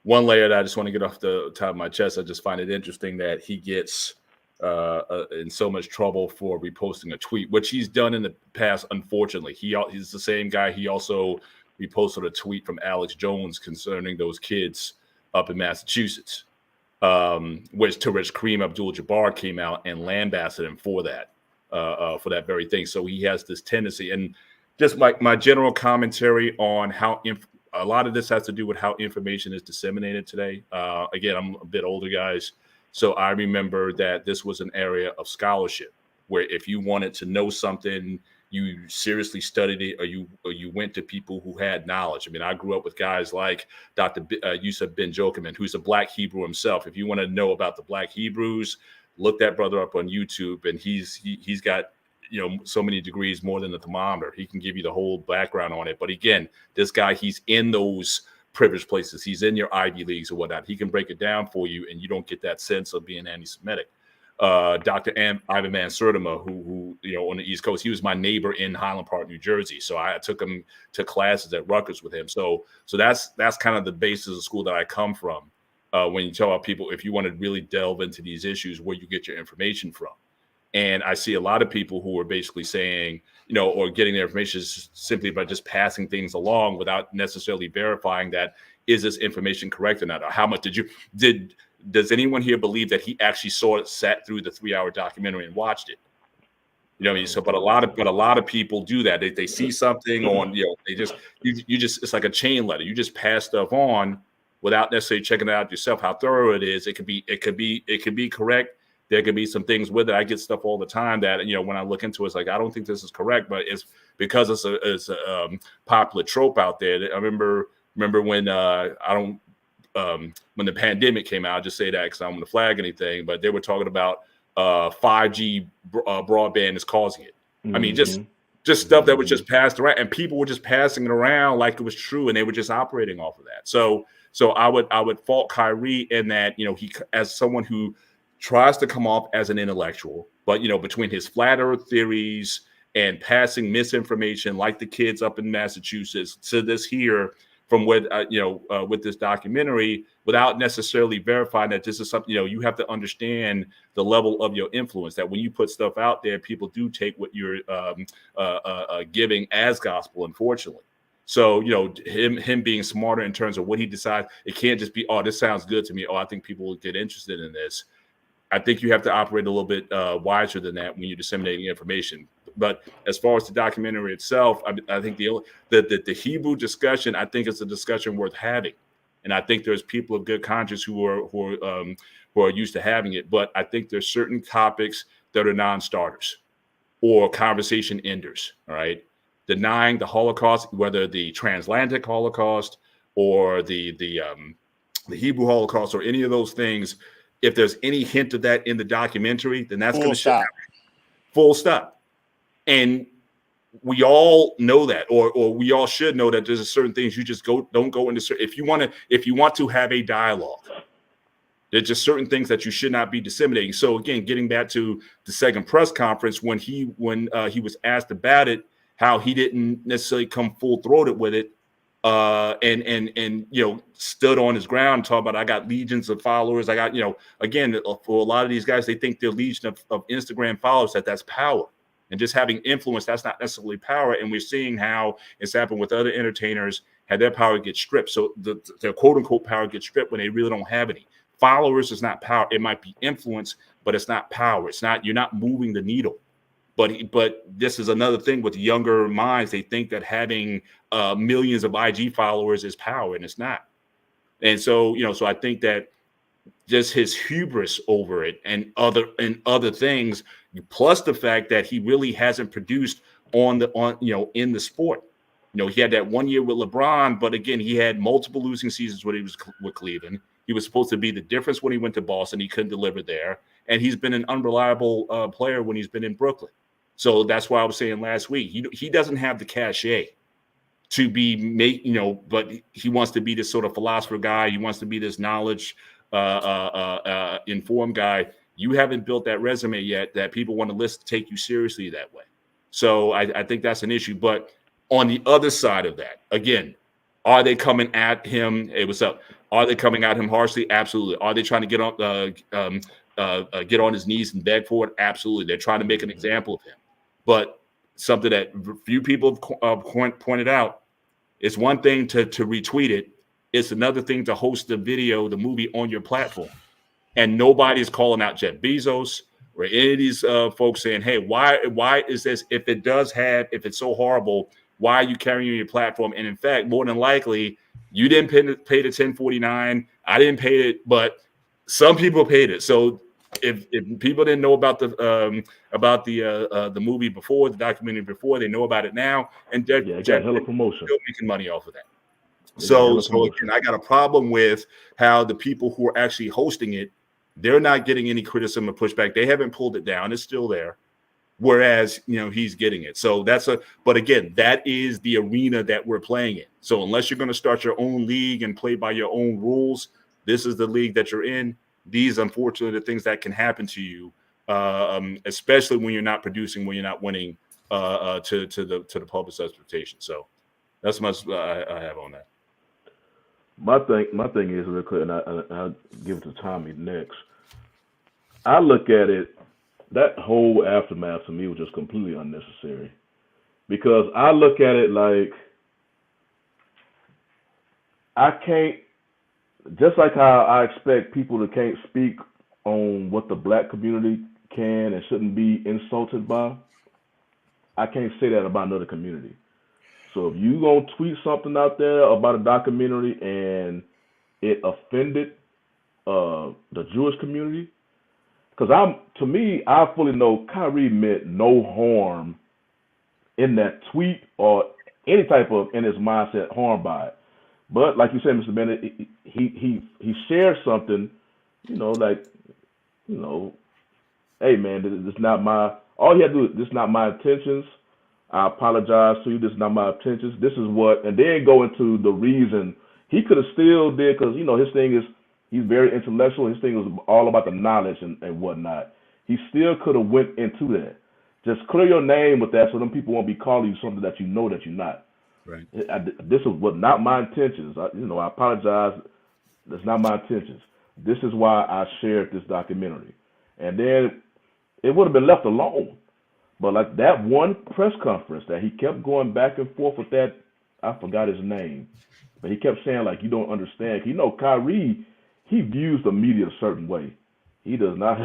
layer that I just want to get off the top of my chest, I just find it interesting that he gets in so much trouble for reposting a tweet, which he's done in the past. Unfortunately, he's the same guy. He also reposted a tweet from Alex Jones concerning those kids up in Massachusetts, which Kareem Abdul-Jabbar came out and lambasted him for that very thing. So he has this tendency, and just like my general commentary on how a lot of this has to do with how information is disseminated today. Again, I'm a bit older, guys, so I remember that this was an area of scholarship where if you wanted to know something, you seriously studied it, or you went to people who had knowledge. I grew up with guys like Dr. Yusuf Ben Jokerman, who's a Black Hebrew himself. If you want to know about the Black Hebrews, look that brother up on YouTube, and he's got so many degrees, more than the thermometer. He can give you the whole background on it. But again, this guy, he's in those privileged places. He's in your Ivy Leagues or whatnot. He can break it down for you, and you don't get that sense of being anti-Semitic. Dr. Ivan Van Sertima, who on the East Coast, he was my neighbor in Highland Park, New Jersey. So I took him to classes at Rutgers with him. So that's kind of the basis of school that I come from. When you tell people, if you want to really delve into these issues, where you get your information from. And I see a lot of people who are basically saying, or getting their information simply by just passing things along without necessarily verifying that, is this information correct or not? Or how much does anyone here believe that he actually sat through the 3-hour documentary and watched it? So, but a lot of people do that. They see something on, they just, it's like a chain letter. You just pass stuff on without necessarily checking it out yourself, how thorough it is. It could be correct. There could be some things with it. I get stuff all the time that, when I look into it, it's like, I don't think this is correct, but it's because it's a popular trope out there. I remember when when the pandemic came out, I'll just say that because I don't want to flag anything, but they were talking about 5G broadband is causing it. Mm-hmm. Just stuff that was just passed around, and people were just passing it around like it was true, and they were just operating off of that. So I would fault Kyrie in that, he, as someone who tries to come off as an intellectual, but between his flat earth theories and passing misinformation like the kids up in Massachusetts to this here from with this documentary, without necessarily verifying that this is something, you have to understand the level of your influence, that when you put stuff out there, people do take what you're giving as gospel, unfortunately. So, him being smarter in terms of what he decides, it can't just be, oh, this sounds good to me. Oh, I think people will get interested in this. I think you have to operate a little bit wiser than that when you're disseminating information. But as far as the documentary itself, I think the Hebrew discussion, I think it's a discussion worth having, and I think there's people of good conscience who are used to having it. But I think there's certain topics that are non-starters or conversation enders. All right, denying the Holocaust, whether the transatlantic Holocaust or the Hebrew Holocaust or any of those things. if there's any hint of that in the documentary, then that's going to shut down. Full stop. And we all know that, or we all should know that there's certain things you just don't go into. If you want to have a dialogue, there's just certain things that you should not be disseminating. So again, getting back to the second press conference, when he was asked about it, how he didn't necessarily come full throated with it, and stood on his ground, talking about, I got legions of followers. I got, again, for a lot of these guys, they think their legion of Instagram followers, that's power. And just having influence, that's not necessarily power. And we're seeing how it's happened with other entertainers, had their power get stripped. So their quote unquote power gets stripped when they really don't have any. Followers is not power. It might be influence, but it's not power. It's not, you're not moving the needle. But this is another thing with younger minds. They think that having millions of IG followers is power, and it's not. And so, so I think that just his hubris over it and other things, plus the fact that he really hasn't produced in the sport. He had that 1 year with LeBron, but again, he had multiple losing seasons when he was with Cleveland. He was supposed to be the difference when he went to Boston. He couldn't deliver there. And he's been an unreliable player when he's been in Brooklyn. So that's why I was saying last week, he doesn't have the cachet to be but he wants to be this sort of philosopher guy. He wants to be this knowledge informed guy. You haven't built that resume yet that people want to take you seriously that way. So I think that's an issue. But on the other side of that, again, are they coming at him? Hey, what's up? Are they coming at him harshly? Absolutely. Are they trying to get on his knees and beg for it? Absolutely. They're trying to make an example of him. But something that few people pointed out, it's one thing to retweet it. It's another thing to host the movie on your platform. And nobody's calling out Jeff Bezos or any of these folks saying, hey, why is this? If it's so horrible, why are you carrying your platform? And in fact, more than likely, you didn't pay the 1049. I didn't pay it, but some people paid it. So if people didn't know about the movie before, the documentary before, they know about it now. And Jeff hella promotion, still making money off of that. So again, I got a problem with how the people who are actually hosting it, they're not getting any criticism or pushback. They haven't pulled it down. It's still there. Whereas, he's getting it. So but again, that is the arena that we're playing in. So unless you're going to start your own league and play by your own rules, this is the league that you're in. These, unfortunately, are things that can happen to you, especially when you're not producing, when you're not winning to the public's expectation. So that's much I have on that. My thing is real quick, and I'll give it to Tommy next. I look at it, that whole aftermath to me was just completely unnecessary, because I look at it like I can't, just like how I expect people to can't speak on what the black community can and shouldn't be insulted by, I can't say that about another community. So if you gonna tweet something out there about a documentary and it offended the Jewish community, because I fully know Kyrie meant no harm in that tweet or any type of, in his mindset, harm by it. But like you said, Mr. Bennett, he shared something, hey man, this is not my. All he had to do is, this is not my intentions. I apologize to you. This is not my intentions. This is what, and then go into the reason. He could have still did, because his thing is, he's very intellectual. His thing was all about the knowledge and whatnot. He still could have went into that. Just clear your name with that, so them people won't be calling you something that you know that you're not. Right. This was not my intentions. I apologize. That's not my intentions. This is why I shared this documentary. And then it would have been left alone. But like that one press conference that he kept going back and forth with that, I forgot his name, but he kept saying, like, you don't understand. Kyrie, he views the media a certain way. He does not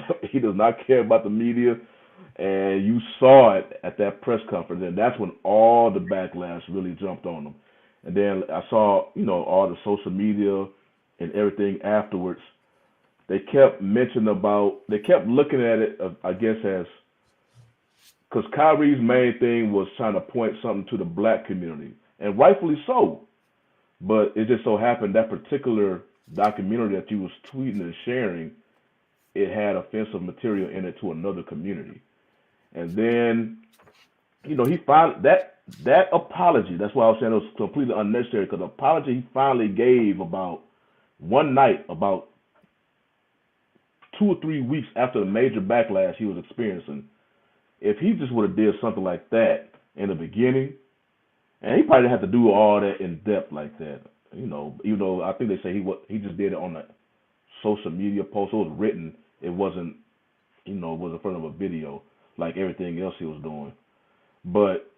care about the media. And you saw it at that press conference, and that's when all the backlash really jumped on him. And then I saw, all the social media and everything afterwards. They kept looking at it, I guess, as, because Kyrie's main thing was trying to point something to the black community, and rightfully so. But it just so happened that particular documentary that you was tweeting and sharing, it had offensive material in it to another community. And then, he finally, that apology, that's why I was saying it was completely unnecessary, because the apology he finally gave about one night, about 2 or 3 weeks after the major backlash he was experiencing. If he just would have did something like that in the beginning, and he probably didn't have to do all that in depth like that, even though I think they say he just did it on a social media post. It was written. It wasn't, it was in front of a video like everything else he was doing. But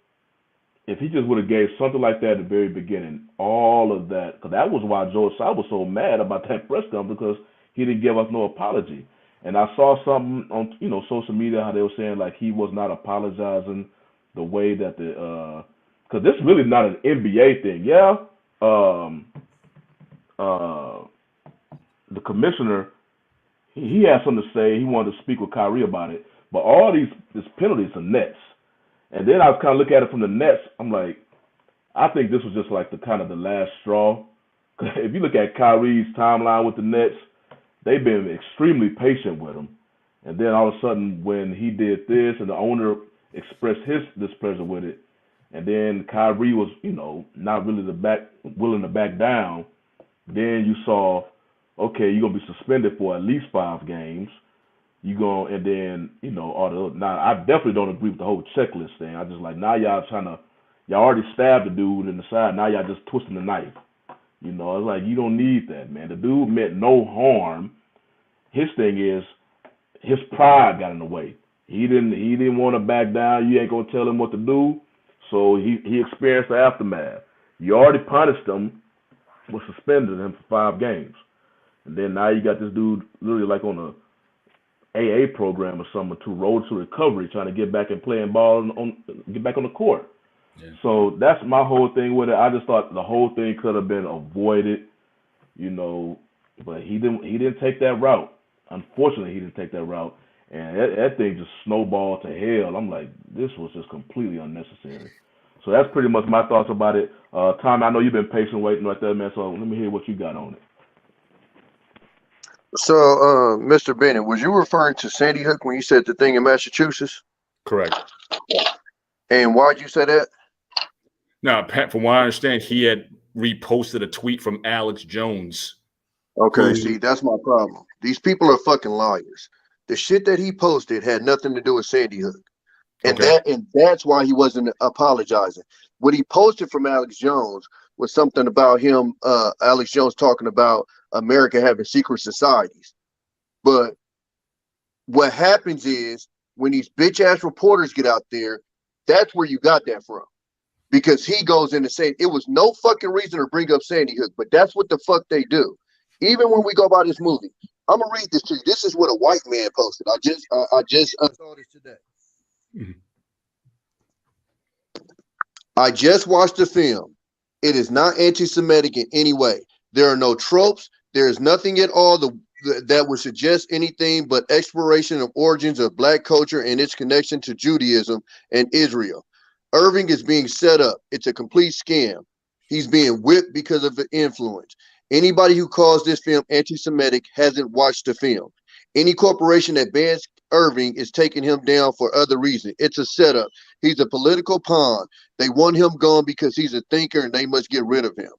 if he just would have gave something like that at the very beginning, all of that, because that was why George Tsai was so mad about that press conference, because he didn't give us no apology. And I saw something on social media how they were saying like he was not apologizing the way that because this is really not an NBA thing. Yeah, the commissioner he had something to say. He wanted to speak with Kyrie about it. But all these penalties are Nets. And then I was kind of looking at it from the Nets. I'm like, I think this was just like the last straw. If you look at Kyrie's timeline with the Nets, they've been extremely patient with him. And then all of a sudden, when he did this and the owner expressed his displeasure with it, and then Kyrie was, not really willing to back down, then you saw, okay, you're going to be suspended for at least 5 games. Now I definitely don't agree with the whole checklist thing. I just like, now y'all already stabbed the dude in the side. Now y'all just twisting the knife. It's like, you don't need that, man. The dude meant no harm. His thing is, his pride got in the way. He didn't want to back down. You ain't gonna tell him what to do. So he experienced the aftermath. You already punished him, was suspended him for 5 games. And then now you got this dude literally like on a AA program or something, to road to recovery, trying to get back and playing ball get back on the court. Yeah. So that's my whole thing with it. I just thought the whole thing could have been avoided, but he didn't take that route. Unfortunately, he didn't take that route, and that thing just snowballed to hell. I'm like, this was just completely unnecessary. So that's pretty much my thoughts about it. Tom, I know you've been patient waiting right there, man. So let me hear what you got on it. So, Mr. Bennett, was you referring to Sandy Hook when you said the thing in Massachusetts? Correct. And why'd you say that? Now, Pat, from what I understand, he had reposted a tweet from Alex Jones. Okay, see, that's my problem. These people are fucking liars. The shit that he posted had nothing to do with Sandy Hook. And that's why he wasn't apologizing. What he posted from Alex Jones was something about him, Alex Jones talking about America having secret societies. But what happens is when these bitch ass reporters get out there, that's where you got that from. Because he goes in and saying it was no fucking reason to bring up Sandy Hook, but that's what the fuck they do. Even when we go by this movie, I'm gonna read this to you. This is what a white man posted. I just saw this today. Mm-hmm. I just watched the film. It is not anti-Semitic in any way. There are no tropes. There is nothing at all that would suggest anything but exploration of origins of Black culture and its connection to Judaism and Israel. Irving is being set up. It's a complete scam. He's being whipped because of the influence. Anybody who calls this film anti-Semitic hasn't watched the film. Any corporation that bans Irving is taking him down for other reasons. It's a setup. He's a political pawn. They want him gone because he's a thinker and they must get rid of him.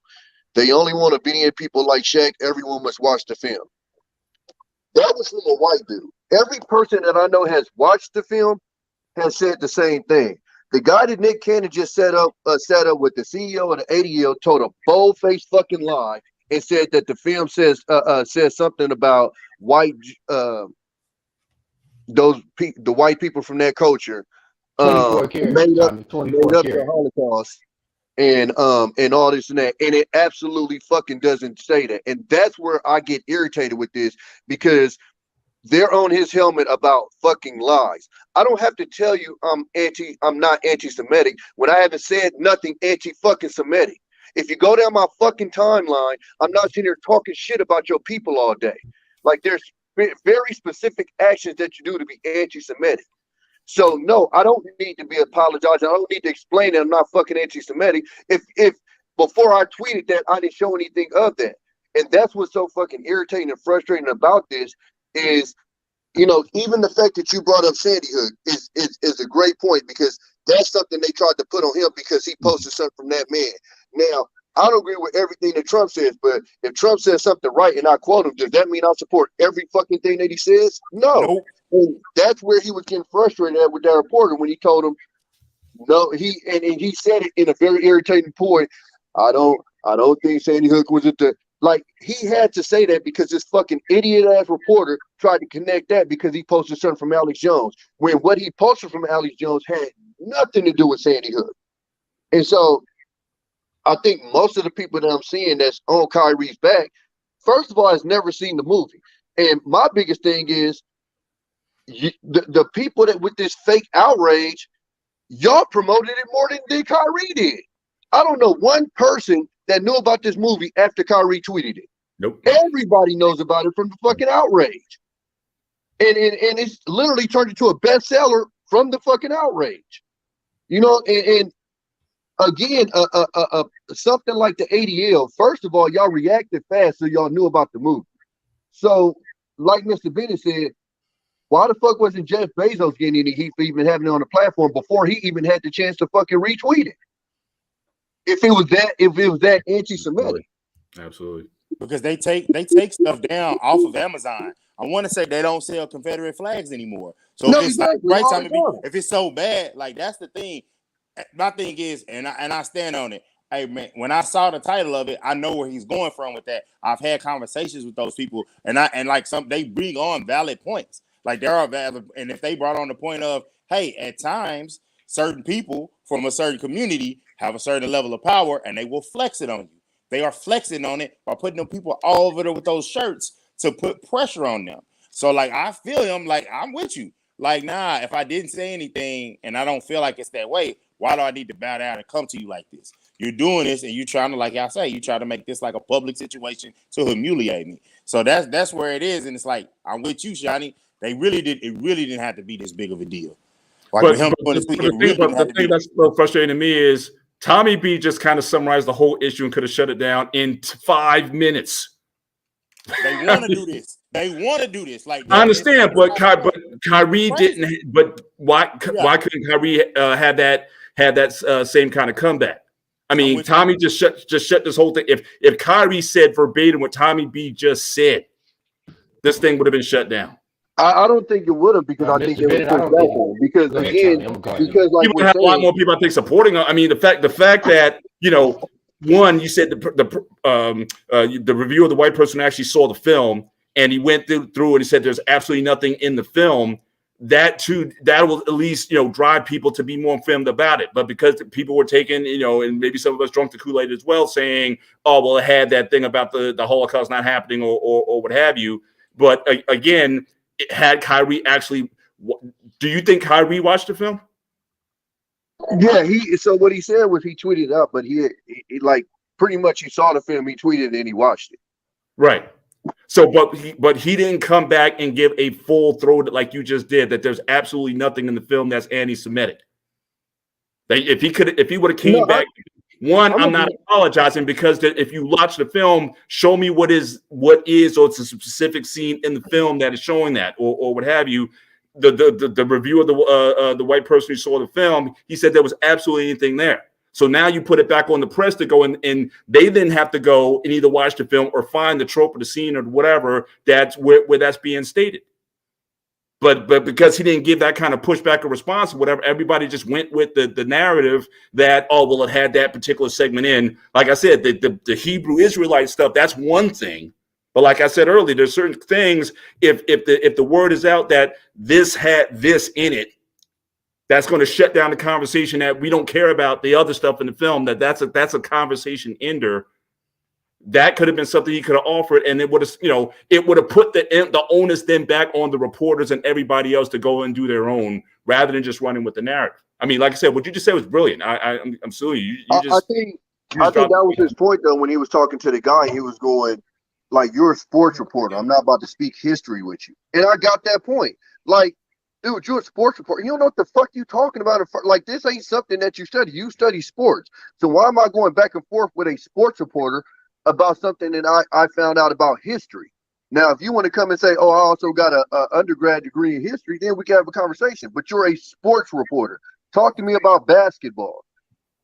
They only want obedient people like Shaq. Everyone must watch the film. That was from a white dude. Every person that I know has watched the film has said the same thing. The guy that Nick Cannon just set up with the CEO of the ADL told a bold-faced fucking lie and said that the film says something about the white people from that culture made up the Holocaust and all this and that, and it absolutely fucking doesn't say that. And that's where I get irritated with this, because they're on his helmet about fucking lies. I don't have to tell you I'm not anti-Semitic when I haven't said nothing anti-fucking Semitic. If you go down my fucking timeline, I'm not sitting here talking shit about your people all day. Like, there's very specific actions that you do to be anti-Semitic. So no, I don't need to be apologizing. I don't need to explain that I'm not fucking anti-Semitic. If before I tweeted that, I didn't show anything of that. And that's what's so fucking irritating and frustrating about this is you know, even the fact that you brought up Sandy Hook is a great point, because that's something they tried to put on him because he posted something from that man. Now, I don't agree with everything that Trump says, but if Trump says something right and I quote him, does that mean I'll support every fucking thing that he says? No. Nope. And that's where he was getting frustrated at with that reporter when he told him, no, he said it in a very irritating point. I don't think Sandy Hook was at the, like, he had to say that because this fucking idiot ass reporter tried to connect that because he posted something from Alex Jones, when what he posted from Alex Jones had nothing to do with Sandy Hook. And so I think most of the people that I'm seeing that's on Kyrie's back, first of all, has never seen the movie. And my biggest thing is the people that with this fake outrage, y'all promoted it more than Kyrie did. I don't know one person that knew about this movie after Kyrie tweeted it. Nope. Everybody knows about it from the fucking outrage. And it's literally turned into a bestseller from the fucking outrage. You know, and again, something like the ADL, first of all, y'all reacted fast, so y'all knew about the movie. So, like Mr. Bennett said, why the fuck wasn't Jeff Bezos getting any heat for even having it on the platform before he even had the chance to fucking retweet it? If it was that anti-Semitic. Absolutely. Because they take stuff down off of Amazon. I want to say they don't sell Confederate flags anymore. So No, if it's exactly. right time to be, if it's so bad, like that's the thing. My thing is, and I stand on it. Hey man, when I saw the title of it, I know where he's going from with that. I've had conversations with those people, and like they bring on valid points. Like there are valid, and if they brought on the point of, hey, at times certain people from a certain community have a certain level of power, and they will flex it on you. They are flexing on it by putting them people all over there with those shirts to put pressure on them. So like I feel him, like I'm with you. Like, nah, if I didn't say anything and I don't feel like it's that way, why do I need to bow down and come to you like this? You're doing this and you're trying to, like I say, you try to make this like a public situation to humiliate me. So that's where it is. And it's like, I'm with you, Shani. It really didn't have to be this big of a deal. Like But, with him but, this week, the thing that's so frustrating to me is Tommy B just kind of summarized the whole issue and could have shut it down in 5 minutes. They want to do this. They want to do this. Like I understand, but Kyrie didn't. But why couldn't Kyrie have that same kind of comeback? I mean, Tommy just shut this whole thing. If Kyrie said verbatim what Tommy B just said, this thing would have been shut down. I don't think it would have, because I think it was pushed back on. Because again, because like people have a lot more people I think supporting. I mean, the fact that one, you said the review of the white person actually saw the film and he went through and he said there's absolutely nothing in the film. That will at least drive people to be more informed about it. But because people were taking and maybe some of us drunk the Kool-Aid as well, saying, oh well, it had that thing about the Holocaust not happening or what have you. But again, it had Kyrie actually. Do you think Kyrie watched the film? Yeah, so what he said was he tweeted it up, but he like pretty much he saw the film, he tweeted it, and he watched it. Right. So, but he didn't come back and give a full throw like you just did. That there's absolutely nothing in the film that's anti-Semitic. If he would have came back. I'm not apologizing, because if you watch the film, show me what is or it's a specific scene in the film that is showing that or what have you. The review of the white person who saw the film, he said there was absolutely anything there. So now you put it back on the press to go and they then have to go and either watch the film or find the trope of the scene or whatever that's where that's being stated. But because he didn't give that kind of pushback or response or whatever, everybody just went with the narrative that, oh, well, it had that particular segment in. Like I said, the Hebrew Israelite stuff, that's one thing. But like I said earlier, there's certain things, if the word is out that this had this in it, that's going to shut down the conversation, that we don't care about the other stuff in the film, that's a conversation ender. That could have been something he could have offered, and it would have put the onus then back on the reporters and everybody else to go and do their own, rather than just running with the narrative. I mean, like I said, what you just said was brilliant. I'm suing you. I think that was his point, though. When he was talking to the guy, he was going, like, you're a sports reporter. I'm not about to speak history with you. And I got that point. Like, dude, you're a sports reporter. You don't know what the fuck you talking about. Like, this ain't something that you study. You study sports. So why am I going back and forth with a sports reporter about something that I found out about history? Now, if you want to come and say, "Oh, I also got a undergrad degree in history," then we can have a conversation. But you're a sports reporter. Talk to me about basketball.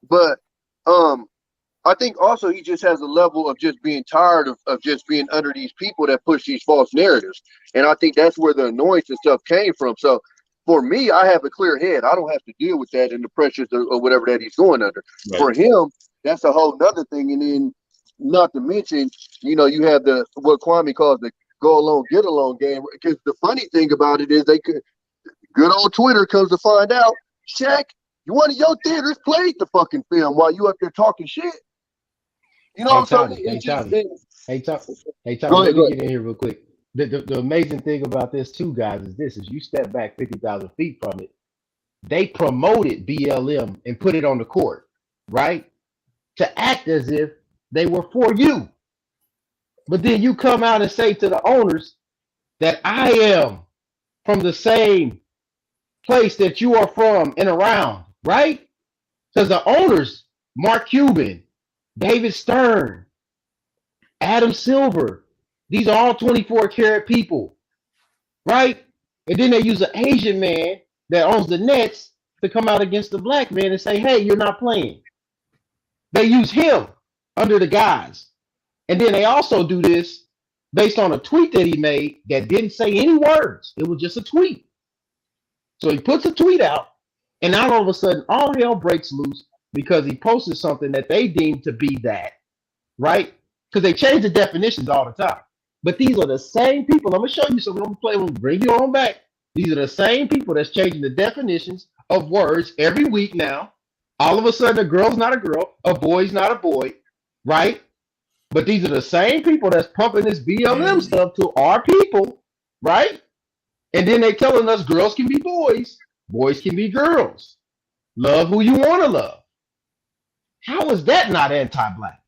But I think also he just has a level of just being tired of just being under these people that push these false narratives. And I think that's where the annoyance and stuff came from. So for me, I have a clear head. I don't have to deal with that and the pressures or whatever that he's going under. Right. For him, that's a whole nother thing. And then not to mention, you know, you have the what Kwame calls the go along, get along game. Because the funny thing about it is they could good old Twitter comes to find out, Shaq, one of your theaters played the fucking film while you up there talking shit. You know what I'm saying? Hey, Tommy, let me get in here real quick. The amazing thing about this too, guys, is you step back 50,000 feet from it. They promoted BLM and put it on the court, right? To act as if they were for you. But then you come out and say to the owners that I am from the same place that you are from and around, right? Because the owners, Mark Cuban, David Stern, Adam Silver, these are all 24 karat people, right? And then they use an Asian man that owns the Nets to come out against the black man and say, hey, you're not playing. They use him under the guise. And then they also do this based on a tweet that he made that didn't say any words. It was just a tweet. So he puts a tweet out, and now all of a sudden, all hell breaks loose because he posted something that they deemed to be that, right? Because they change the definitions all the time. But these are the same people. I'm going to show you something. I'm going to bring you on back. These are the same people that's changing the definitions of words every week now. All of a sudden, a girl's not a girl, a boy's not a boy, right? But these are the same people that's pumping this BLM stuff to our people, right? And then they telling us girls can be boys, boys can be girls. Love who you want to love. How is that not anti-black?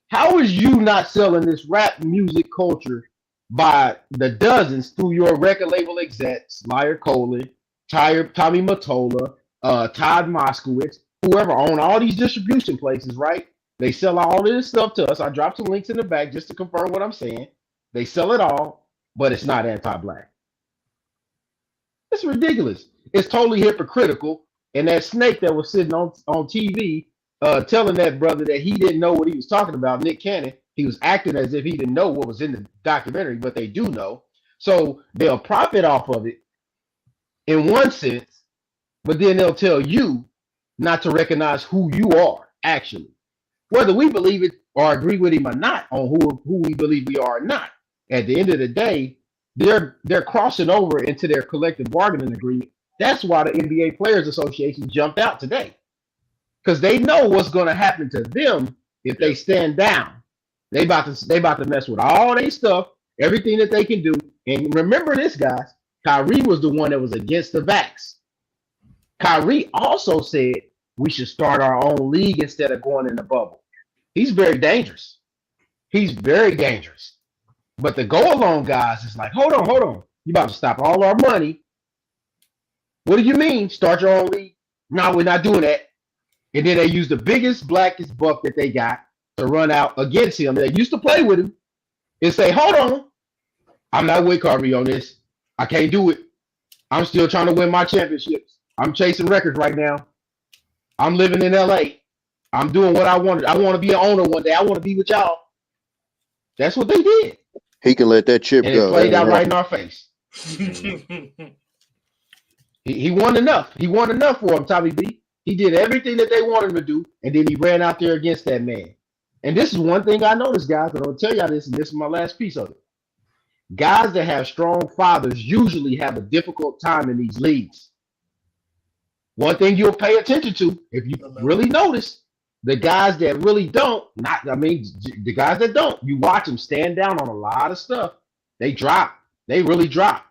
How is you not selling this rap music culture by the dozens through your record label execs, Lyer Colan, Tommy Mottola, Todd Moskowitz, whoever own all these distribution places, right? They sell all of this stuff to us. I dropped some links in the back just to confirm what I'm saying. They sell it all, but it's not anti-black. It's ridiculous. It's totally hypocritical. And that snake that was sitting on TV telling that brother that he didn't know what he was talking about, Nick Cannon, he was acting as if he didn't know what was in the documentary, but they do know. So they'll profit off of it in one sense, but then they'll tell you not to recognize who you are, actually. Whether we believe it or agree with him or not on who we believe we are or not, at the end of the day, they're crossing over into their collective bargaining agreement. That's why the NBA Players Association jumped out today, because they know what's going to happen to them if they stand down. They about to mess with all their stuff, everything that they can do. And remember this, guys, Kyrie was the one that was against the vax. Kyrie also said we should start our own league instead of going in the bubble. He's very dangerous. He's very dangerous. But the go-along guys is like, hold on. You about to stop all our money. What do you mean, start your own league? No, we're not doing that. And then they use the biggest, blackest buck that they got to run out against him. They used to play with him and say, hold on. I'm not with Kyrie on this. I can't do it. I'm still trying to win my championships. I'm chasing records right now. I'm living in LA. I'm doing what I wanted. I want to be an owner one day. I want to be with y'all. That's what they did. He can let that chip and go. It played out right in our face. He won enough. He won enough for him, Tommy B. He did everything that they wanted him to do, and then he ran out there against that man. And this is one thing I noticed, guys, and I'll tell y'all this, and this is my last piece of it. Guys that have strong fathers usually have a difficult time in these leagues. One thing you'll pay attention to, if you really notice, the guys that really don't, the guys that don't, you watch them stand down on a lot of stuff. They drop. They really drop.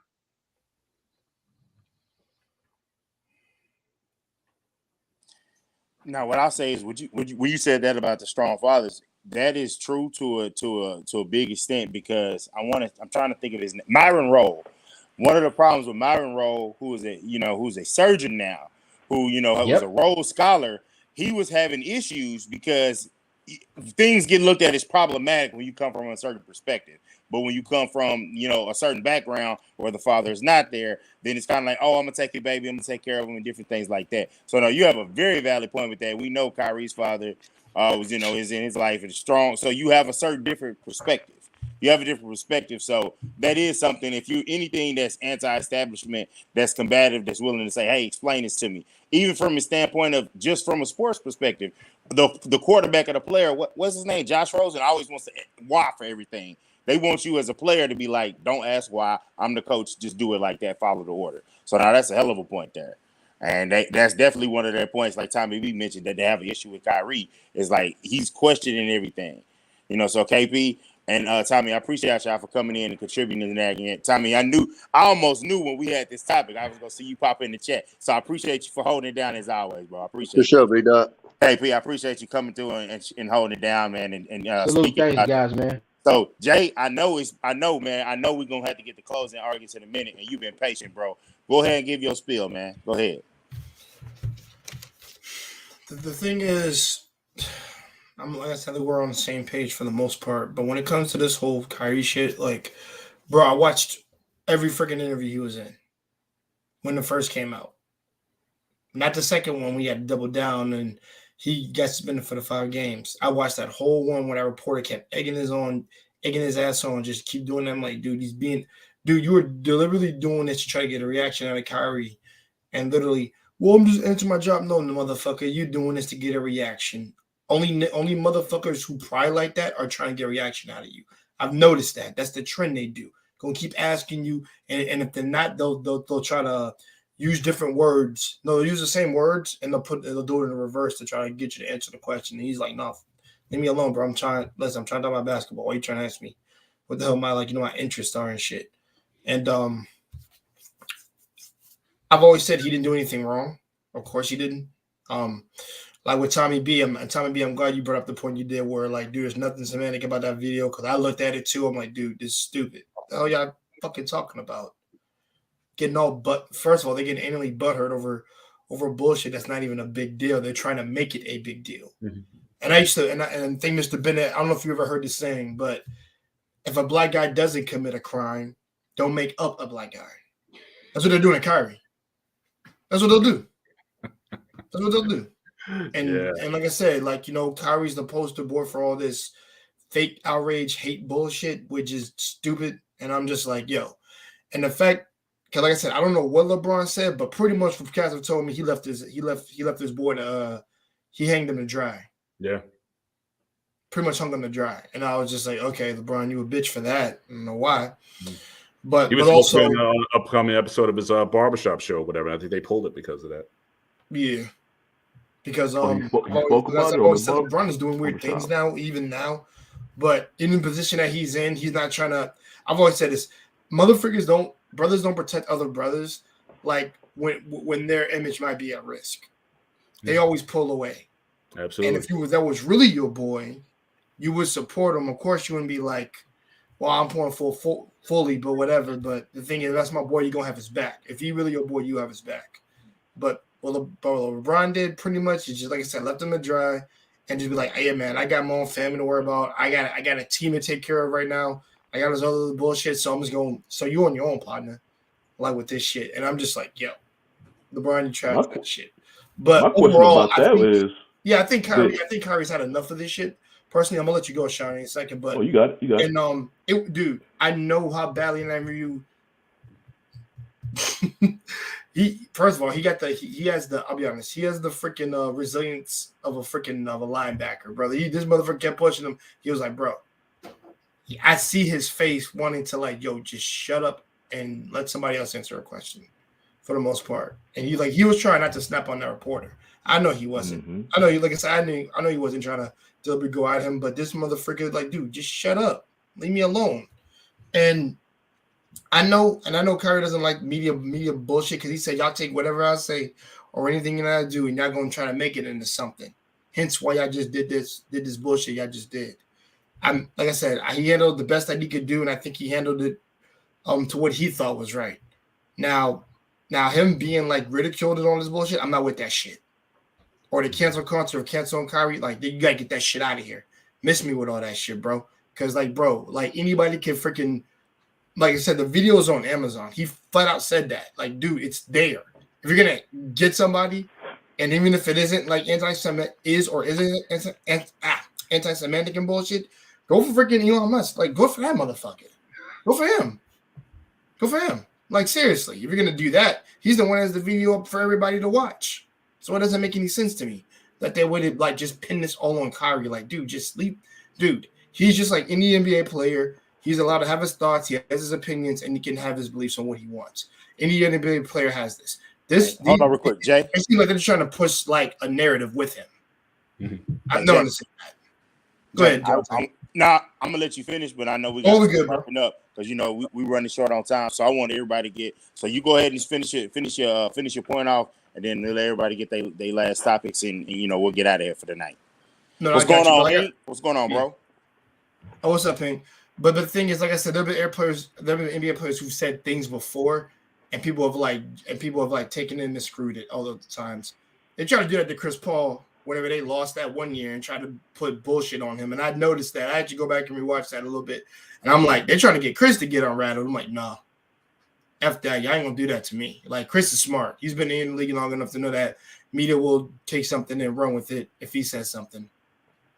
Now, what I'll say is, when you said that about the strong fathers, that is true to a big extent, because I'm trying to think of his name, Myron Rolle. One of the problems with Myron Rolle, who's a surgeon now, who was a Rhodes Scholar, he was having issues because things get looked at as problematic when you come from a certain perspective. But when you come from, a certain background where the father is not there, then it's kind of like, oh, I'm gonna take your baby, I'm gonna take care of him, and different things like that. So no, you have a very valid point with that. We know Kyrie's father is in his life and strong. So you have a certain different perspective. You have a different perspective. So that is something. If you anything that's anti-establishment, that's combative, that's willing to say, hey, explain this to me, even from a standpoint of just from a sports perspective. The quarterback of the player, what's his name? Josh Rosen always wants to why for everything. They want you as a player to be like, don't ask why. I'm the coach. Just do it like that. Follow the order. So now that's a hell of a point there. And that's definitely one of their points. Like Tommy B mentioned that they have an issue with Kyrie. Is like he's questioning everything. So KP and Tommy, I appreciate y'all for coming in and contributing to that again. Tommy, I almost knew when we had this topic, I was going to see you pop in the chat. So I appreciate you for holding it down as always, bro. I appreciate it. For sure, B-Dot. KP, I appreciate you coming through and holding it down, man. And Salute, thanks, guys, man. So Jay, I know, man. I know we're gonna have to get the closing arguments in a minute, and you've been patient, bro. Go ahead and give your spiel, man. Go ahead. The thing is, like I said, we're on the same page for the most part. But when it comes to this whole Kyrie shit, like, bro, I watched every freaking interview he was in when it first came out. Not the second one. We had to double down and he got suspended for the 5 games. I watched that whole one where that reporter kept egging his ass on, just keep doing that. I'm like, dude, you were deliberately doing this to try to get a reaction out of Kyrie. And literally, well, I'm just answering my job. No, motherfucker, you're doing this to get a reaction. Only motherfuckers who pry like that are trying to get a reaction out of you. I've noticed that. That's the trend they do. Gonna keep asking you, and if they're not, they'll try to use different words. No, they'll use the same words and they'll do it in the reverse to try to get you to answer the question. And he's like, no, leave me alone, bro. I'm trying to talk about basketball. Why are you trying to ask me? What the hell am I like? My interests are and shit. And I've always said he didn't do anything wrong. Of course he didn't. Like with Tommy B, I'm glad you brought up the point you did where like, dude, there's nothing semantic about that video because I looked at it too. I'm like, dude, this is stupid. What the hell y'all fucking talking about? Getting all first of all, they get anally butthurt over bullshit that's not even a big deal. They're trying to make it a big deal. Mm-hmm. And I used to, and I think Mr. Bennett, I don't know if you ever heard this saying, but if a black guy doesn't commit a crime, don't make up a black guy. That's what they're doing at Kyrie. That's what they'll do. That's what they'll do. And like I said, like, Kyrie's the poster boy for all this fake outrage, hate bullshit, which is stupid. And I'm just like, yo. And the fact, because like I said, I don't know what LeBron said, but pretty much what guys have told me, he left his boy to he hanged him to dry. Yeah. Pretty much hung him to dry. And I was just like, okay, LeBron, you a bitch for that. I don't know why. But he was also in an upcoming episode of his Barbershop show or whatever. I think they pulled it because of that. Yeah. Because LeBron is doing weird things now, even now. But in the position that he's in, he's not trying to. I've always said this: brothers don't protect other brothers. Like when their image might be at risk, they always pull away. Absolutely. And if that was really your boy, you would support him. Of course, you wouldn't be like, "Well, I'm pouring fully," but whatever. But the thing is, that's my boy. You're gonna have his back. If he really your boy, you have his back. But what LeBron did pretty much is just, like I said, left him to dry and just be like, hey, man, I got my own family to worry about. I got a team to take care of right now. I got this other bullshit, so I'm just going, so you on your own, partner, like with this shit. And I'm just like, yo, LeBron, you trash that shit. But overall, I think Kyrie's had enough of this shit. Personally, I'm going to let you go, Sean, in a second. But you got it. And, dude, I know how badly and I you First of all, he has the freaking resilience of a linebacker, brother. This motherfucker kept pushing him. He was like, bro, I see his face wanting to like, yo, just shut up and let somebody else answer a question for the most part. And he was trying not to snap on that reporter. I know he wasn't. Mm-hmm. I know he, like I said, I know he wasn't trying to deliberately go at him, but this motherfucker, like, dude, just shut up. Leave me alone. And I know Kyrie doesn't like media bullshit because he said y'all take whatever I say or anything that I do and y'all gonna try to make it into something. Hence why y'all just did this bullshit y'all just did. Like I said, he handled the best that he could do, and I think he handled it to what he thought was right. Now him being like ridiculed and all this bullshit, I'm not with that shit. or they cancel concert or cancel on Kyrie, like you gotta get that shit out of here. Miss me with all that shit, bro. Because like, bro, like anybody can freaking, like I said, the video is on Amazon. He flat out said that. Like, dude, it's there. If you're gonna get somebody, and even if it isn't like anti-Semitic is or isn't anti-Semitic and bullshit, go for freaking Elon Musk. Like, go for that motherfucker. Go for him. Go for him. Like, seriously, if you're gonna do that, he's the one that has the video up for everybody to watch. So it doesn't make any sense to me that they would like just pin this all on Kyrie. Like, dude, just sleep. Dude, he's just like any NBA player. He's allowed to have his thoughts, he has his opinions, and he can have his beliefs on what he wants. Any NBA player has this. Hold on real quick, Jay. It seems like they're trying to push like a narrative with him. Mm-hmm. I don't understand that. Go ahead, Joe. I'm gonna let you finish, but I know we Oh, got we good, wrapping up because you know we running short on time. So I want everybody to get. So you go ahead and finish your point off, and then let everybody get their last topics, and you know we'll get out of here for the night. No, what's going on, Hank? What's going on, bro? Oh, what's up, Hank? But the thing is, like I said, there have been NBA players who've said things before, and people have taken it and miscrewed it all the times. They tried to do that to Chris Paul whenever they lost that one year and tried to put bullshit on him. And I noticed that. I had to go back and rewatch that a little bit. And I'm like, they're trying to get Chris to get unrattled. I'm like, no. F that. Y'all ain't gonna do that to me. Like, Chris is smart. He's been in the league long enough to know that media will take something and run with it if he says something.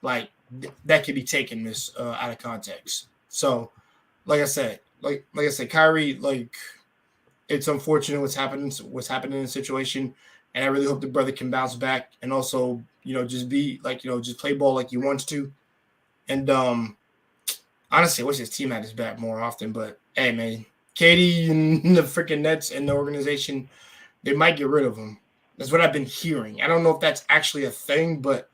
Like, that could be taken out of context. So, like I said, Kyrie, like, it's unfortunate what's happening in the situation, and I really hope the brother can bounce back and also, you know, just be like, you know, just play ball like he wants to. And honestly, I wish his team had his back more often. But hey, man, KD and the freaking Nets and the organization, they might get rid of him. That's what I've been hearing. I don't know if that's actually a thing, but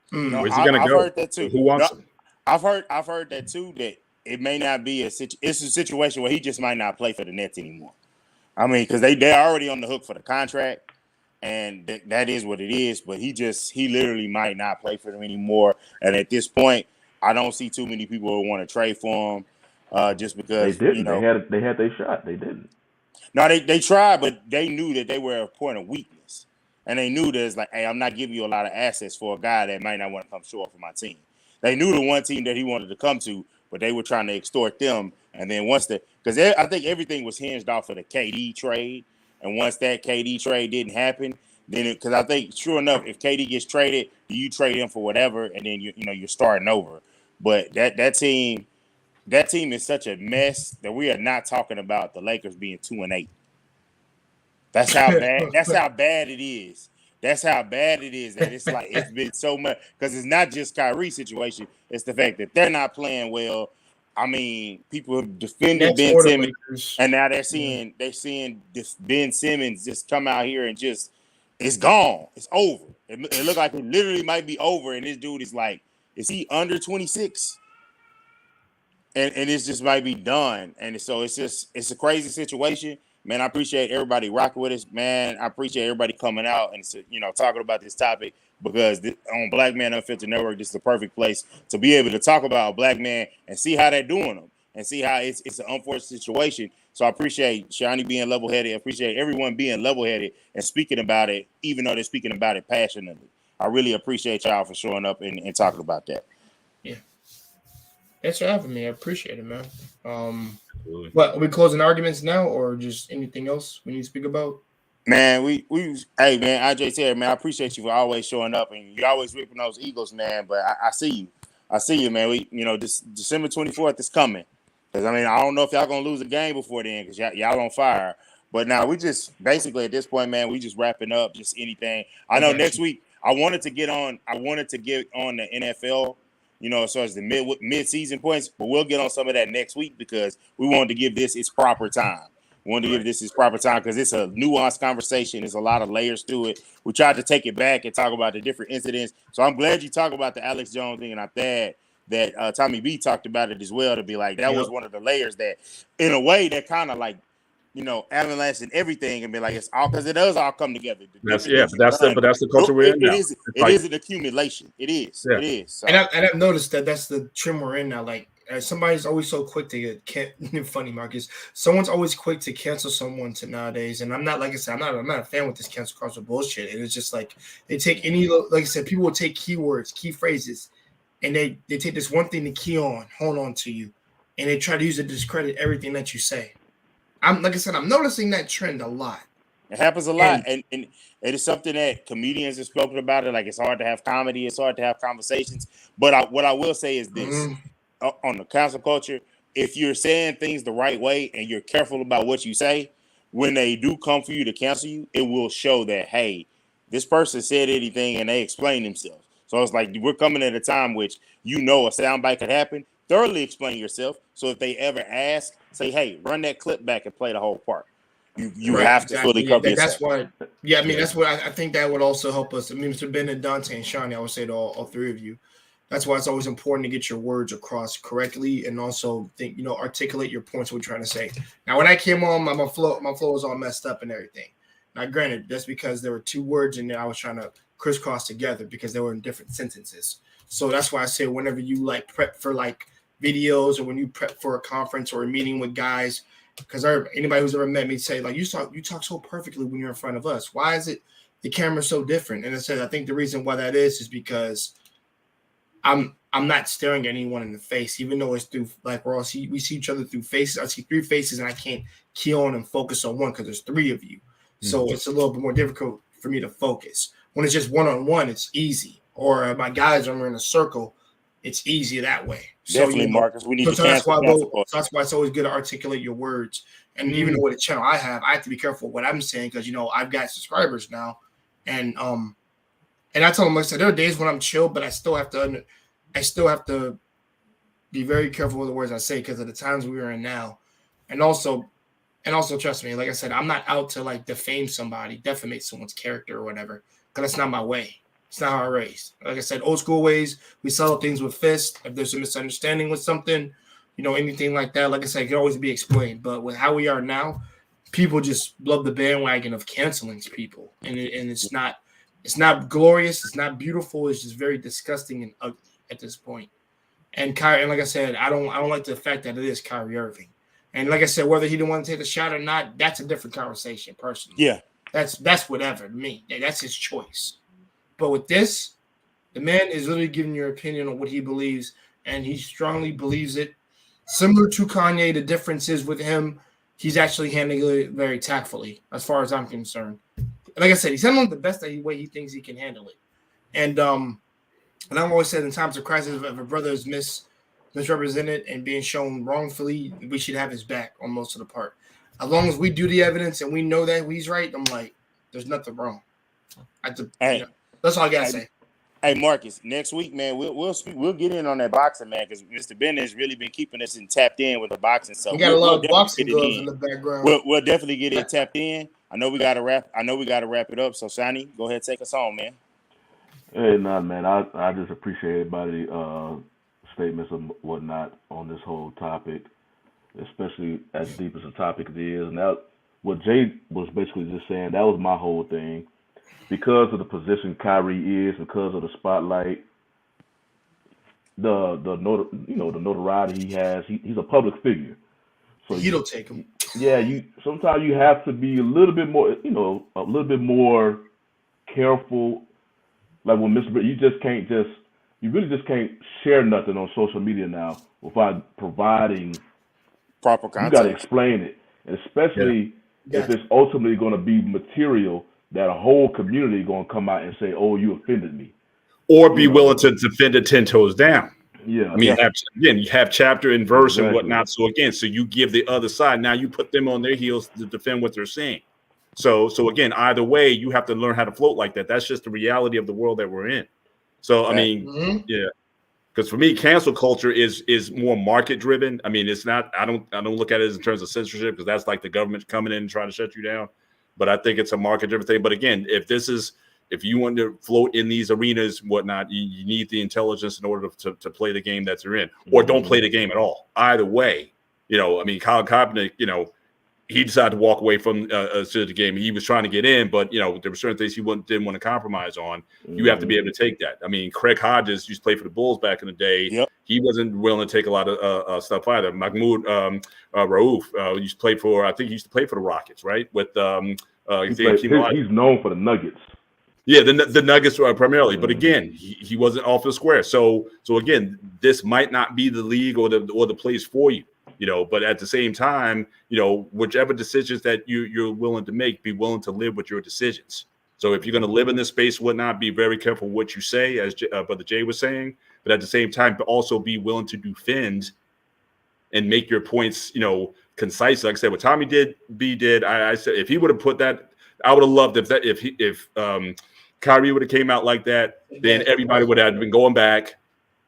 where's he gonna go? I've heard that too. Who wants him? I've heard that too. That it may not be it's a situation where he just might not play for the Nets anymore. I mean, because they're already on the hook for the contract, and that is what it is. But he literally might not play for them anymore. And at this point, I don't see too many people who want to trade for him, just because they didn't. You know, they had their shot. They didn't. No, they tried, but they knew that they were a point of weakness, and they knew that it's like, hey, I'm not giving you a lot of assets for a guy that might not want to come short for my team. They knew the one team that he wanted to come to, but they were trying to extort them. And then because I think everything was hinged off of the KD trade, and once that KD trade didn't happen, then because I think sure enough, if KD gets traded, you trade him for whatever, and then you're starting over. But that team is such a mess that we are not talking about the Lakers being 2-8. That's how bad. That's how bad it is. That's how bad it is. That it's like it's been so much because it's not just Kyrie's situation. It's the fact that they're not playing well. I mean, people have defended Ben Simmons, and now they're seeing this Ben Simmons just come out here and just it's gone. It's over. It looked like it literally might be over. And this dude is like, is he under 26? And it's just might be done. And so it's a crazy situation. Man, I appreciate everybody rocking with us. Man, I appreciate everybody coming out and talking about this topic because on Black Man Unfiltered Network, this is the perfect place to be able to talk about a black man and see how they're doing them and see how it's an unfortunate situation. So I appreciate Shani being level-headed. I appreciate everyone being level-headed and speaking about it, even though they're speaking about it passionately. I really appreciate y'all for showing up and talking about that. Yeah. Thanks for having me. I appreciate it, man. What, are we closing arguments now or just anything else we need to speak about? Man, hey man, IJ Terry, man, I appreciate you for always showing up and you're always ripping those Eagles, man. But I see you, man. This December 24th is coming. Because I mean, I don't know if y'all gonna lose a game before then, because y'all on fire. But now we just basically at this point, man, we just wrapping up just anything. I know next week I wanted to get on the NFL, so as the mid-season points, but we'll get on some of that next week because we wanted to give this its proper time. We wanted to give this its proper time because it's a nuanced conversation. There's a lot of layers to it. We tried to take it back and talk about the different incidents. So I'm glad you talk about the Alex Jones thing, and I'm glad that Tommy B talked about it as well, to be like, that was one of the layers that, in a way, that kind of like, avalanche and everything, and be like, it's all because it does all come together. That's the culture we're in now. It is an accumulation. It is. Yeah. It is. So. And I've noticed that's the trim we're in now. Like somebody's always so quick to get funny, Marcus. Someone's always quick to cancel someone nowadays, and I'm not, like I said, I'm not a fan with this cancel culture bullshit. And it's just like they take like I said, people will take keywords, key phrases, and they take this one thing to hold on to you, and they try to use it to discredit everything that you say. Like I said, I'm noticing that trend a lot. It happens a lot, and it is something that comedians have spoken about. It like it's hard to have comedy, it's hard to have conversations. But what I will say is this: on the cancel culture, if you're saying things the right way and you're careful about what you say, when they do come for you to cancel you, it will show that, hey, this person said anything and they explained themselves. So it's like we're coming at a time which a soundbite could happen. Thoroughly explain yourself. So if they ever ask, say, hey, run that clip back and play the whole part. You have to fully cover yourself. That's why. Yeah, I mean, that's what I think that would also help us. I mean, Mr. Ben and Dante and Shawnee, I would say to all three of you. That's why it's always important to get your words across correctly and also articulate your points. What we're trying to say. Now, when I came on, my flow was all messed up and everything. Now, granted, that's because there were two words in there I was trying to crisscross together because they were in different sentences. So that's why I say whenever you like prep for like videos or when you prep for a conference or a meeting with guys. Because anybody who's ever met me say, like, you talk so perfectly when you're in front of us. Why is it the camera's so different? And I said, I think the reason why that is because I'm not staring at anyone in the face, even though it's through like we see each other through faces. I see three faces and I can't key on and focus on one because there's three of you. So it's a little bit more difficult for me to focus. When it's just one-on-one, it's easy. Or my guys are in a circle, it's easy that way. Definitely, Marcus. We need to cancel. That's why it's always good to articulate your words. And even though with the channel I have to be careful what I'm saying because I've got subscribers now, and I tell them, like I said, there are days when I'm chill, but I still have to be very careful with the words I say because of the times we are in now, and also trust me, like I said, I'm not out to like defame somebody, defamate someone's character or whatever, because that's not my way. It's not how I raised. Like I said, old school ways, we settle things with fists. If there's a misunderstanding with something, anything like that, like I said, it can always be explained. But with how we are now, people just love the bandwagon of canceling people. And it's not glorious. It's not beautiful. It's just very disgusting and ugly at this point. And Kyrie, and like I said, I don't like the fact that it is Kyrie Irving. And like I said, whether he didn't want to take the shot or not, that's a different conversation, personally. Yeah. That's whatever to me. That's his choice. But with this, the man is literally giving your opinion on what he believes, and he strongly believes it. Similar to Kanye, the difference is with him, he's actually handling it very tactfully, as far as I'm concerned. Like I said, he's handling it the best way he thinks he can handle it. And I've always said in times of crisis, if a brother is misrepresented and being shown wrongfully, we should have his back on most of the part. As long as we do the evidence and we know that he's right, I'm like, there's nothing wrong. That's all I gotta say. Hey Marcus, next week, man, we'll get in on that boxing, man, because Mr. Bennett has really been keeping us tapped in with the boxing. So we got a lot of boxing gloves in the background. We'll definitely get it tapped in. I know we gotta wrap it up. So Shani, go ahead, take us on, man. Hey, man. I just appreciate everybody statements and whatnot on this whole topic, especially as deep as the topic it is. And that what Jay was basically just saying, that was my whole thing. Because of the position Kyrie is, because of the spotlight, the notoriety he has, he's a public figure. So you don't take him. Yeah, sometimes you have to be a little bit more, careful. Like when you really just can't share nothing on social media now without providing proper context. You got to explain it, and especially if it's ultimately going to be material that a whole community going to come out and say, "Oh, you offended me," or be willing to defend it 10 toes down. Yeah, I mean, you have chapter and verse and whatnot. So you give the other side. Now you put them on their heels to defend what they're saying. So again, either way, you have to learn how to float like that. That's just the reality of the world that we're in. So I mean, because for me, cancel culture is more market driven. I mean, it's not. I don't look at it in terms of censorship because that's like the government coming in and trying to shut you down. But I think it's a market-driven thing. But again, if you want to float in these arenas, whatnot, you need the intelligence in order to play the game that you're in, or don't play the game at all. Either way, I mean, Colin Kaepernick, he decided to walk away from the game. He was trying to get in, but there were certain things he didn't want to compromise on. You have to be able to take that. I mean, Craig Hodges used to play for the Bulls back in the day. Yep. He wasn't willing to take a lot of stuff either. Mahmoud Raouf used to play for. I think he used to play for the Rockets, right? With he's known for the Nuggets. Yeah, the Nuggets primarily, but again, he wasn't off the square. So again, this might not be the league or the place for you. But at the same time, whichever decisions that you're willing to make, be willing to live with your decisions. So if you're going to live in this space, whatnot, be very careful what you say, as Brother Jay was saying. But at the same time, also be willing to defend and make your points, concise. Like I said, what Tommy did, I said if he would have put that, I would have loved if Kyrie would have came out like that, then everybody would have been going back.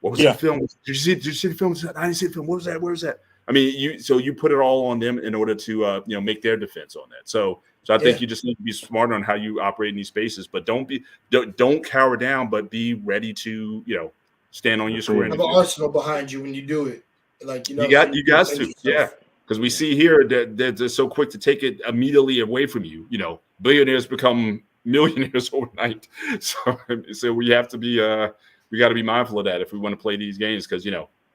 What was that film? Did you see the film? I didn't see the film. What was that? Where was that? I mean, you put it all on them in order to make their defense on that. So I think you just need to be smart on how you operate in these spaces, but don't cower down, but be ready to stand on your square. Have an arsenal behind you when you do it. Like you got to, because we see here that they're so quick to take it immediately away from you. Billionaires become millionaires overnight. So we have to be we got to be mindful of that if we want to play these games, because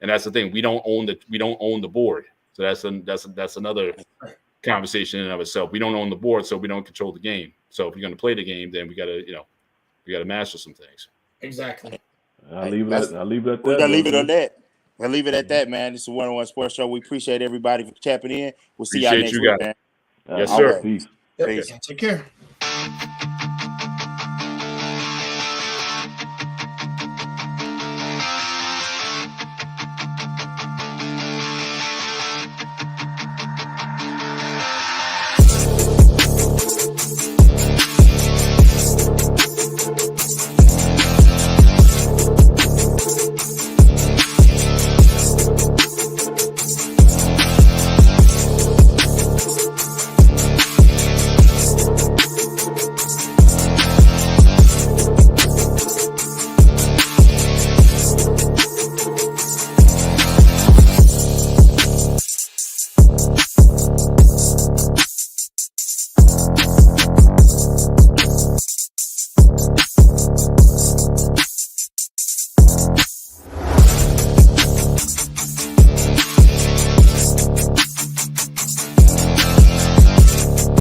and that's the thing, we don't own the board. So that's another conversation in and of itself. We don't own the board, so we don't control the game. So if you're going to play the game, then we got to master some things. Exactly. I'll leave it at that. We're gonna leave it on that. I'll leave it at that, man. This is a one-on-one sports show. We appreciate everybody for tapping in. We'll see y'all next week, man. Yes, sir. Peace. Yep. Take care.